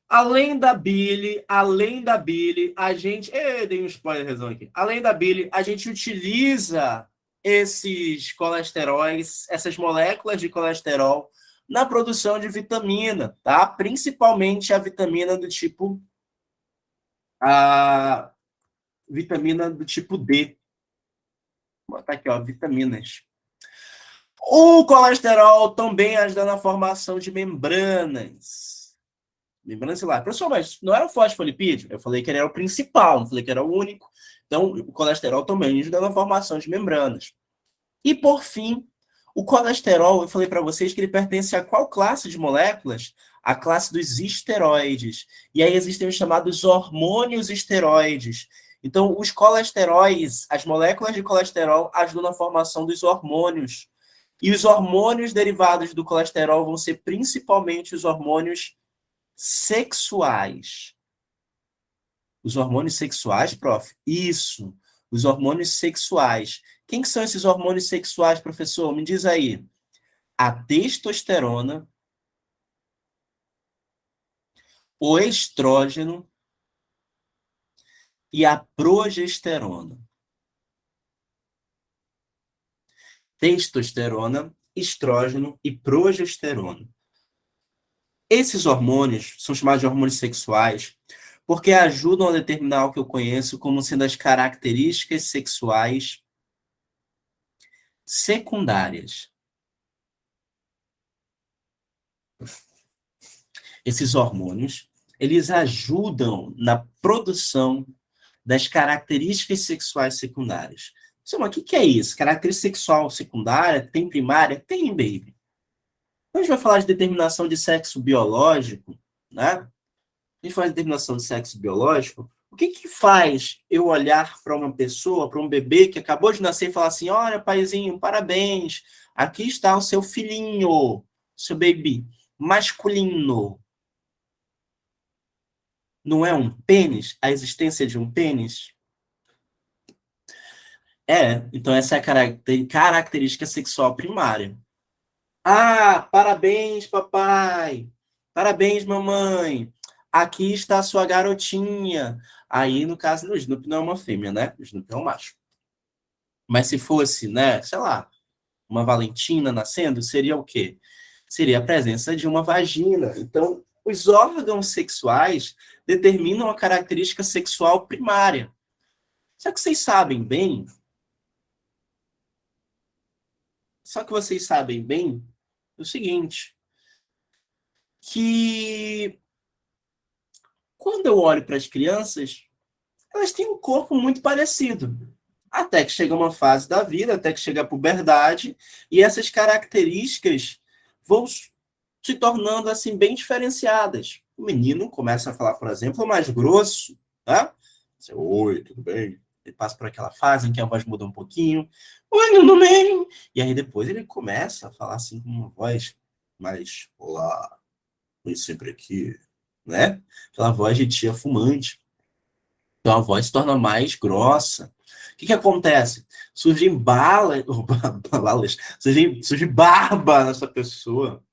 Além da bile, a gente. Dei um spoilerzão aqui. Além da bile, a gente utiliza esses colesteróis, essas moléculas de colesterol, na produção de vitamina, tá? Principalmente a vitamina do tipo. A vitamina do tipo D. Vou botar aqui, ó, vitaminas. O colesterol também ajuda na formação de membranas. Membrana celular. Professor, mas não era o fosfolipídio? Eu falei que ele era o principal, não falei que era o único. Então, o colesterol também ajuda na formação de membranas. E, por fim, o colesterol, eu falei para vocês que ele pertence a qual classe de moléculas? A classe dos esteroides. E aí existem os chamados hormônios esteroides. Então, os colesteróis, as moléculas de colesterol, ajudam na formação dos hormônios. E os hormônios derivados do colesterol vão ser principalmente os hormônios sexuais. Os hormônios sexuais, prof? Isso, os hormônios sexuais. Quem que são esses hormônios sexuais, professor? Me diz aí. A testosterona, o estrógeno e a progesterona. Testosterona, estrógeno e progesterona. Esses hormônios são chamados de hormônios sexuais porque ajudam a determinar o que eu conheço como sendo as características sexuais secundárias. Esses hormônios, eles ajudam na produção das características sexuais secundárias. Mas o que é isso? Característica sexual secundária? Tem primária? Tem, baby. Quando a gente vai falar de determinação de sexo biológico, né? A gente faz determinação de sexo biológico, o que faz eu olhar para uma pessoa, para um bebê que acabou de nascer e falar assim, olha, paizinho, parabéns, aqui está o seu filhinho, seu baby, masculino. Não é um pênis? A existência de um pênis? Então essa é a característica sexual primária. Ah, parabéns, papai. Parabéns, mamãe. Aqui está a sua garotinha. Aí, no caso do Snoopy, não é uma fêmea, né? O Snoopy é um macho. Mas se fosse, né, sei lá, uma Valentina nascendo, seria o quê? Seria a presença de uma vagina. Então, os órgãos sexuais determinam a característica sexual primária. Só que vocês sabem bem, o seguinte, que quando eu olho para as crianças, elas têm um corpo muito parecido. Até que chega uma fase da vida, até que chega a puberdade, e essas características vão se tornando assim bem diferenciadas. O menino começa a falar, por exemplo, mais grosso, tá? Oi, tudo bem? Ele passa por aquela fase em que a voz muda um pouquinho. Oi, tudo bem? E aí depois ele começa a falar assim com uma voz mais, olá, vem sempre aqui, né? Aquela voz de tia fumante. Então a voz se torna mais grossa. O que acontece? Surgem balas, surge barba nessa pessoa.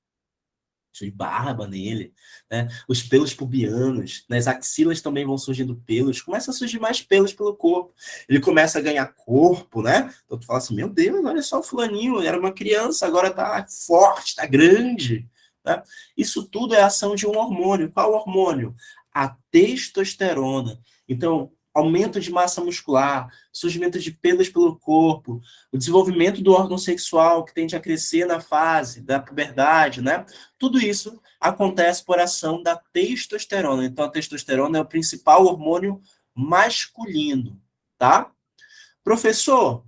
Surge barba nele, né? Os pelos pubianos, nas axilas também vão surgindo pelos, começa a surgir mais pelos pelo corpo. Ele começa a ganhar corpo, né? Então tu fala assim, meu Deus, olha só o fulaninho, era uma criança, agora tá forte, tá grande. Né? Isso tudo é ação de um hormônio. Qual hormônio? A testosterona. Então, aumento de massa muscular, surgimento de pelos pelo corpo, o desenvolvimento do órgão sexual que tende a crescer na fase da puberdade, né? Tudo isso acontece por ação da testosterona. Então, a testosterona é o principal hormônio masculino, tá? Professor,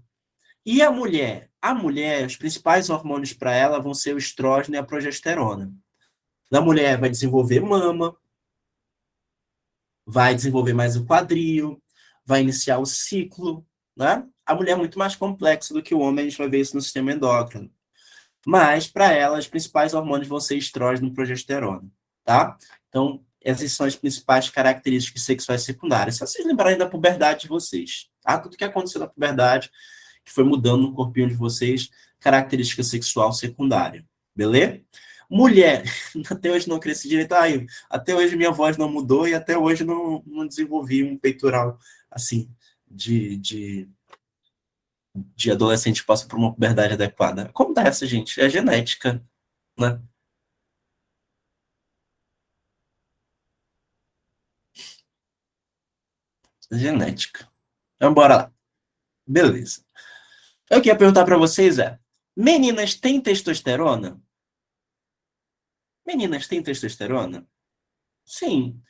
e a mulher? A mulher, os principais hormônios para ela vão ser o estrógeno e a progesterona. Na mulher vai desenvolver mama, vai desenvolver mais o quadril, vai iniciar o ciclo, né? A mulher é muito mais complexa do que o homem, a gente vai ver isso no sistema endócrino. Mas, para ela, os principais hormônios vão ser estrógeno e progesterona, tá? Então, essas são as principais características sexuais secundárias. Só vocês lembrarem da puberdade de vocês, tá? Tudo que aconteceu na puberdade, que foi mudando no corpinho de vocês, característica sexual secundária, beleza? Mulher, até hoje não cresci direito, até hoje minha voz não mudou e até hoje não desenvolvi um peitoral, assim, de adolescente que passa por uma puberdade adequada. Acontece, gente, é genética, né? É genética. Então, bora lá. Beleza. Eu queria perguntar para vocês meninas têm testosterona? Meninas têm testosterona? Sim.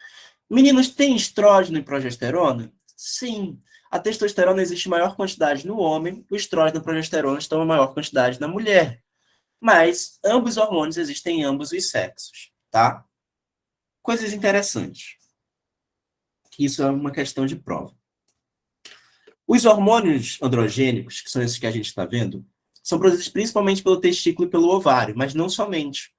Meninos têm estrógeno e progesterona? Sim. A testosterona existe em maior quantidade no homem, o estrógeno e a progesterona estão em maior quantidade na mulher. Mas ambos hormônios existem em ambos os sexos, tá? Coisas interessantes. Isso é uma questão de prova. Os hormônios androgênicos, que são esses que a gente está vendo, são produzidos principalmente pelo testículo e pelo ovário, mas não somente.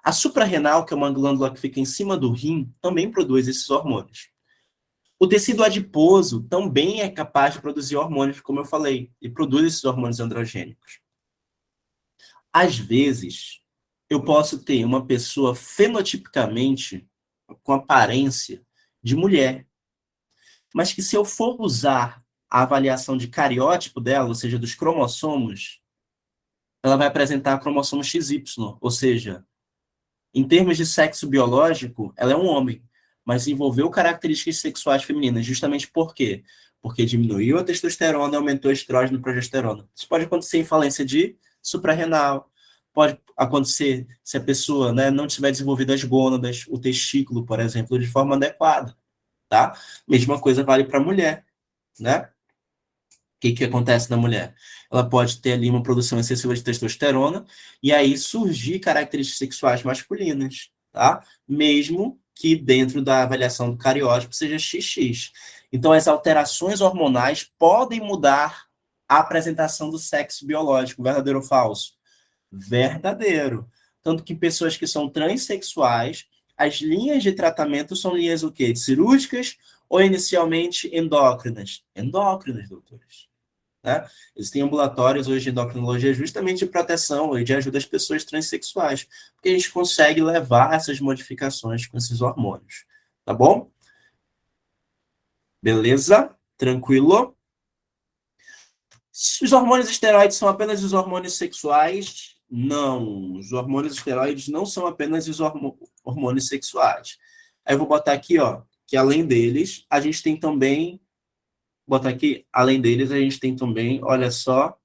A suprarrenal, que é uma glândula que fica em cima do rim, também produz esses hormônios. O tecido adiposo também é capaz de produzir hormônios, como eu falei, e produz esses hormônios androgênicos. Às vezes, eu posso ter uma pessoa fenotipicamente com aparência de mulher, mas que se eu for usar a avaliação de cariótipo dela, ou seja, dos cromossomos, ela vai apresentar cromossomo XY, ou seja, em termos de sexo biológico, ela é um homem, mas envolveu características sexuais femininas, justamente por quê? porque diminuiu a testosterona e aumentou o estrógeno e progesterona. Isso pode acontecer em falência de suprarrenal, pode acontecer se a pessoa, né, não tiver desenvolvido as gônadas, o testículo, por exemplo, de forma adequada, tá? Mesma coisa vale para a mulher, né? O que acontece na mulher? Ela pode ter ali uma produção excessiva de testosterona e aí surgir características sexuais masculinas, tá? Mesmo que dentro da avaliação do cariótipo seja XX. Então, as alterações hormonais podem mudar a apresentação do sexo biológico, verdadeiro ou falso? Verdadeiro. Tanto que pessoas que são transexuais, as linhas de tratamento são linhas o quê? Cirúrgicas ou inicialmente endócrinas? Endócrinas, doutores. Né? Existem ambulatórios hoje de endocrinologia justamente de proteção e de ajuda às pessoas transexuais, porque a gente consegue levar essas modificações com esses hormônios. Tá bom? Beleza? Tranquilo? Os hormônios esteroides são apenas os hormônios sexuais? Não. Os hormônios esteroides não são apenas os hormônios sexuais. Aí eu vou botar aqui, ó, que além deles, a gente tem também, botar aqui, além deles, a gente tem também, olha só,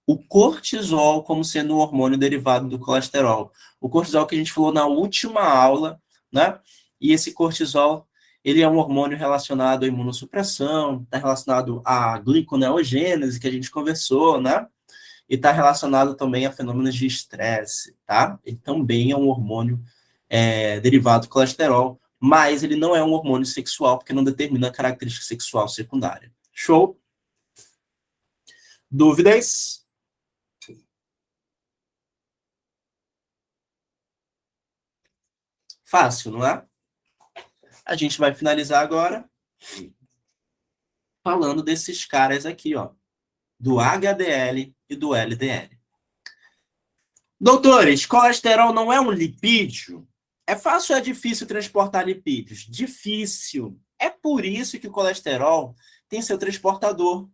o cortisol como sendo um hormônio derivado do colesterol. O cortisol que a gente falou na última aula, né? E esse cortisol, ele é um hormônio relacionado à imunossupressão, está relacionado à gliconeogênese, que a gente conversou, né? E está relacionado também a fenômenos de estresse, tá? Ele também é um hormônio derivado do colesterol, mas ele não é um hormônio sexual, porque não determina a característica sexual secundária. Show? Dúvidas? Fácil, não é? A gente vai finalizar agora falando desses caras aqui, ó, do HDL e do LDL. Doutores, colesterol não é um lipídio? É fácil ou é difícil transportar lipídios? Difícil. É por isso que o colesterol tem seu transportador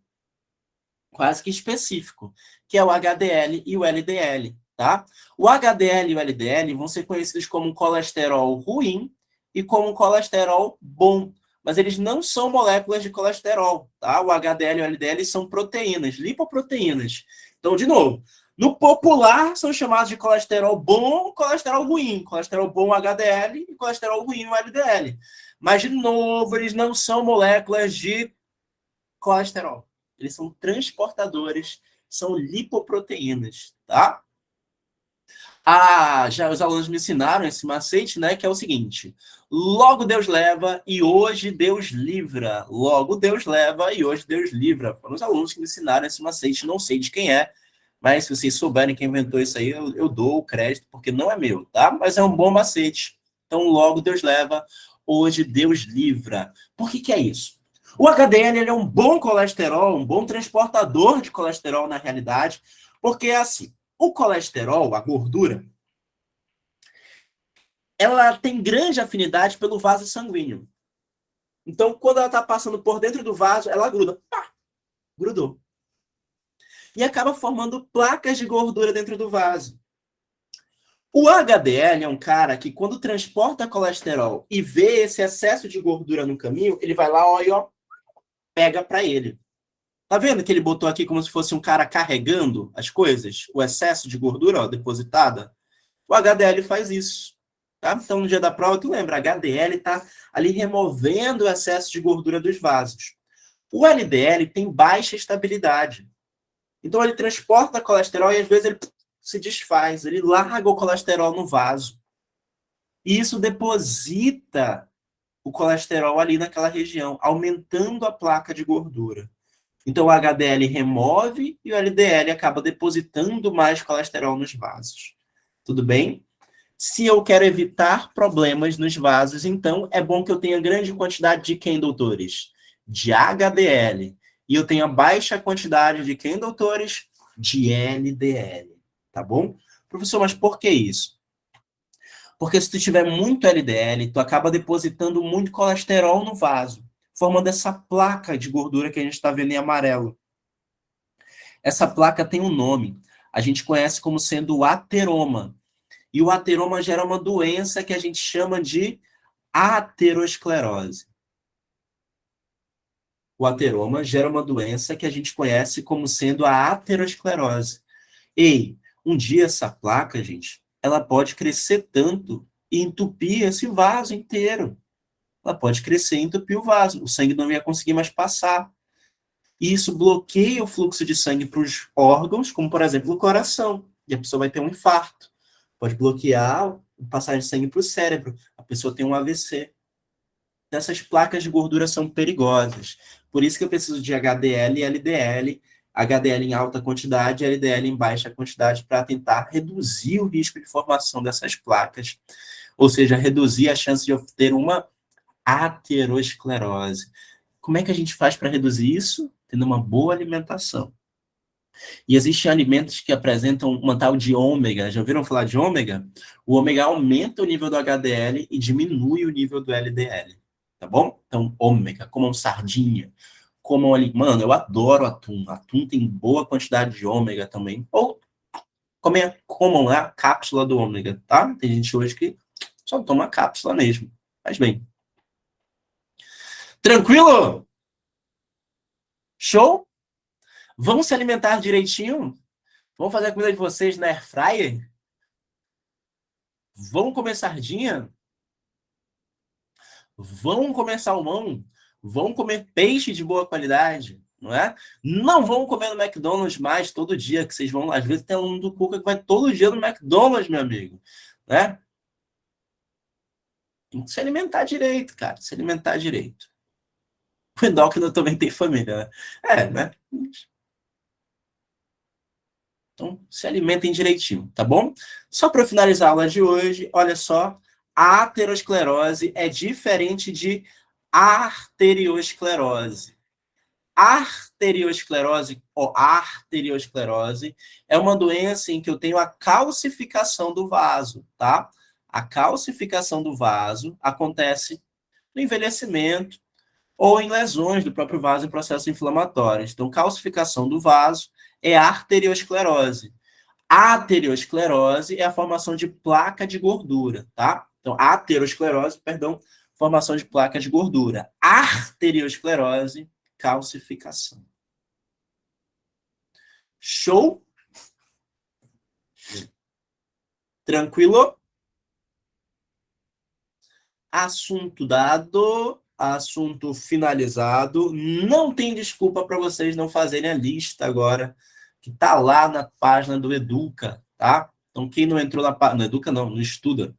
quase que específico, que é o HDL e o LDL, tá? O HDL e o LDL vão ser conhecidos como um colesterol ruim e como um colesterol bom, mas eles não são moléculas de colesterol, tá? O HDL e o LDL são proteínas, lipoproteínas. Então, de novo, no popular são chamados de colesterol bom, colesterol ruim, colesterol bom HDL e colesterol ruim o LDL. Mas, de novo, eles não são moléculas de colesterol. Eles são transportadores, são lipoproteínas, tá? Já os alunos me ensinaram esse macete, né? Que é o seguinte: logo Deus leva e hoje Deus livra. Logo Deus leva e hoje Deus livra. Foram os alunos que me ensinaram esse macete, não sei de quem é, mas se vocês souberem quem inventou isso aí, eu dou o crédito, porque não é meu, tá? Mas é um bom macete. Então, logo Deus leva, hoje Deus livra. Por que é isso? O HDL ele é um bom colesterol, um bom transportador de colesterol na realidade, porque é assim, o colesterol, a gordura, ela tem grande afinidade pelo vaso sanguíneo. Então, quando ela está passando por dentro do vaso, ela gruda. Pá, grudou. E acaba formando placas de gordura dentro do vaso. O HDL é um cara que, quando transporta colesterol e vê esse excesso de gordura no caminho, ele vai lá, ó, pega para ele. Tá vendo que ele botou aqui como se fosse um cara carregando as coisas? O excesso de gordura, ó, depositada? O HDL faz isso. Tá? Então, no dia da prova, tu lembra, HDL está ali removendo o excesso de gordura dos vasos. O LDL tem baixa estabilidade. Então, ele transporta colesterol e, às vezes, ele se desfaz. Ele larga o colesterol no vaso. E isso deposita o colesterol ali naquela região, aumentando a placa de gordura. Então, o HDL remove e o LDL acaba depositando mais colesterol nos vasos. Tudo bem? Se eu quero evitar problemas nos vasos, então é bom que eu tenha grande quantidade de quem, doutores? De HDL. E eu tenha baixa quantidade de quem, doutores? De LDL. Tá bom? Professor, mas por que isso? Porque se tu tiver muito LDL, tu acaba depositando muito colesterol no vaso, formando essa placa de gordura que a gente está vendo em amarelo. Essa placa tem um nome. A gente conhece como sendo o ateroma. E o ateroma gera uma doença que a gente chama de aterosclerose. O ateroma gera uma doença que a gente conhece como sendo a aterosclerose. Ei, um dia essa placa, gente, ela pode crescer tanto e entupir esse vaso inteiro. Ela pode crescer e entupir o vaso. O sangue não ia conseguir mais passar. E isso bloqueia o fluxo de sangue para os órgãos, como, por exemplo, o coração. E a pessoa vai ter um infarto. Pode bloquear a passagem de sangue para o cérebro. A pessoa tem um AVC. Essas placas de gordura são perigosas. Por isso que eu preciso de HDL e LDL. HDL em alta quantidade e LDL em baixa quantidade para tentar reduzir o risco de formação dessas placas. Ou seja, reduzir a chance de eu ter uma aterosclerose. Como é que a gente faz para reduzir isso? Tendo uma boa alimentação. E existem alimentos que apresentam uma tal de ômega. Já ouviram falar de ômega? O ômega aumenta o nível do HDL e diminui o nível do LDL. Tá bom? Então, ômega, comam sardinha, comam ali. Mano, eu adoro atum. Atum tem boa quantidade de ômega também. Ou comam lá a cápsula do ômega, tá? Tem gente hoje que só toma a cápsula mesmo. Faz bem. Tranquilo? Show? Vamos se alimentar direitinho? Vamos fazer a comida de vocês na air fryer? Vão comer sardinha? Vão comer salmão? Vão comer peixe de boa qualidade? Não é? Não vão comer no McDonald's mais todo dia, que vocês vão. Às vezes tem um do Cuca que vai todo dia no McDonald's, meu amigo. Né? Tem que se alimentar direito, cara. Se alimentar direito. O endócrino também tem família, né? É, né? Então, se alimentem direitinho, tá bom? Só para finalizar a aula de hoje, olha só, a aterosclerose é diferente de arteriosclerose. Arteriosclerose ou arteriosclerose é uma doença em que eu tenho a calcificação do vaso, tá? A calcificação do vaso acontece no envelhecimento ou em lesões do próprio vaso em processos inflamatórios. Então, calcificação do vaso é arteriosclerose. A aterosclerose é a formação de placa de gordura, tá? Então, aterosclerose, perdão, formação de placa de gordura. Arteriosclerose, calcificação. Show? Tranquilo? Assunto dado, assunto finalizado. Não tem desculpa para vocês não fazerem a lista agora, que tá lá na página do Educa, tá? Então, quem não entrou na página, no Educa não, no Estuda.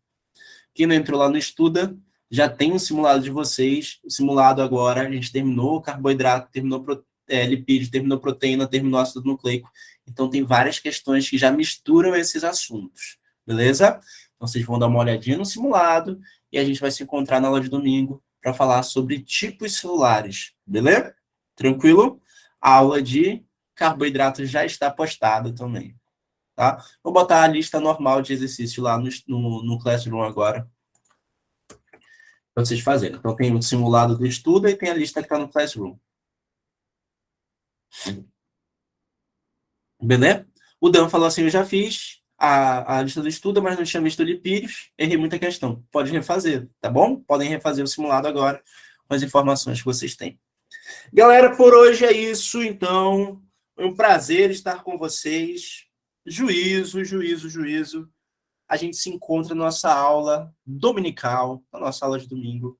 Quem não entrou lá no Estuda, já tem um simulado de vocês. O simulado agora, a gente terminou carboidrato, terminou lipídio, terminou proteína, terminou ácido nucleico. Então, tem várias questões que já misturam esses assuntos, beleza? Então, vocês vão dar uma olhadinha no simulado e a gente vai se encontrar na aula de domingo para falar sobre tipos celulares, beleza? Tranquilo? A aula de carboidratos já está postada também. Tá? Vou botar a lista normal de exercício lá no Classroom agora, para vocês fazerem. Então, tem o simulado do estudo e tem a lista que está no Classroom. Beleza? O Dan falou assim: eu já fiz a lista do estudo, mas não tinha visto lipídios, errei muita questão. Pode refazer, tá bom? Podem refazer o simulado agora com as informações que vocês têm. Galera, por hoje é isso, então. Foi um prazer estar com vocês. Juízo, juízo, juízo. A gente se encontra na nossa aula dominical, na nossa aula de domingo.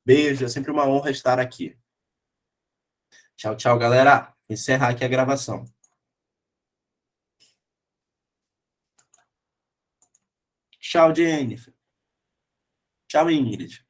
Beijo, é sempre uma honra estar aqui. Tchau, tchau, galera. Vou encerrar aqui a gravação. Tchau, Jennifer. Tchau, Ingrid.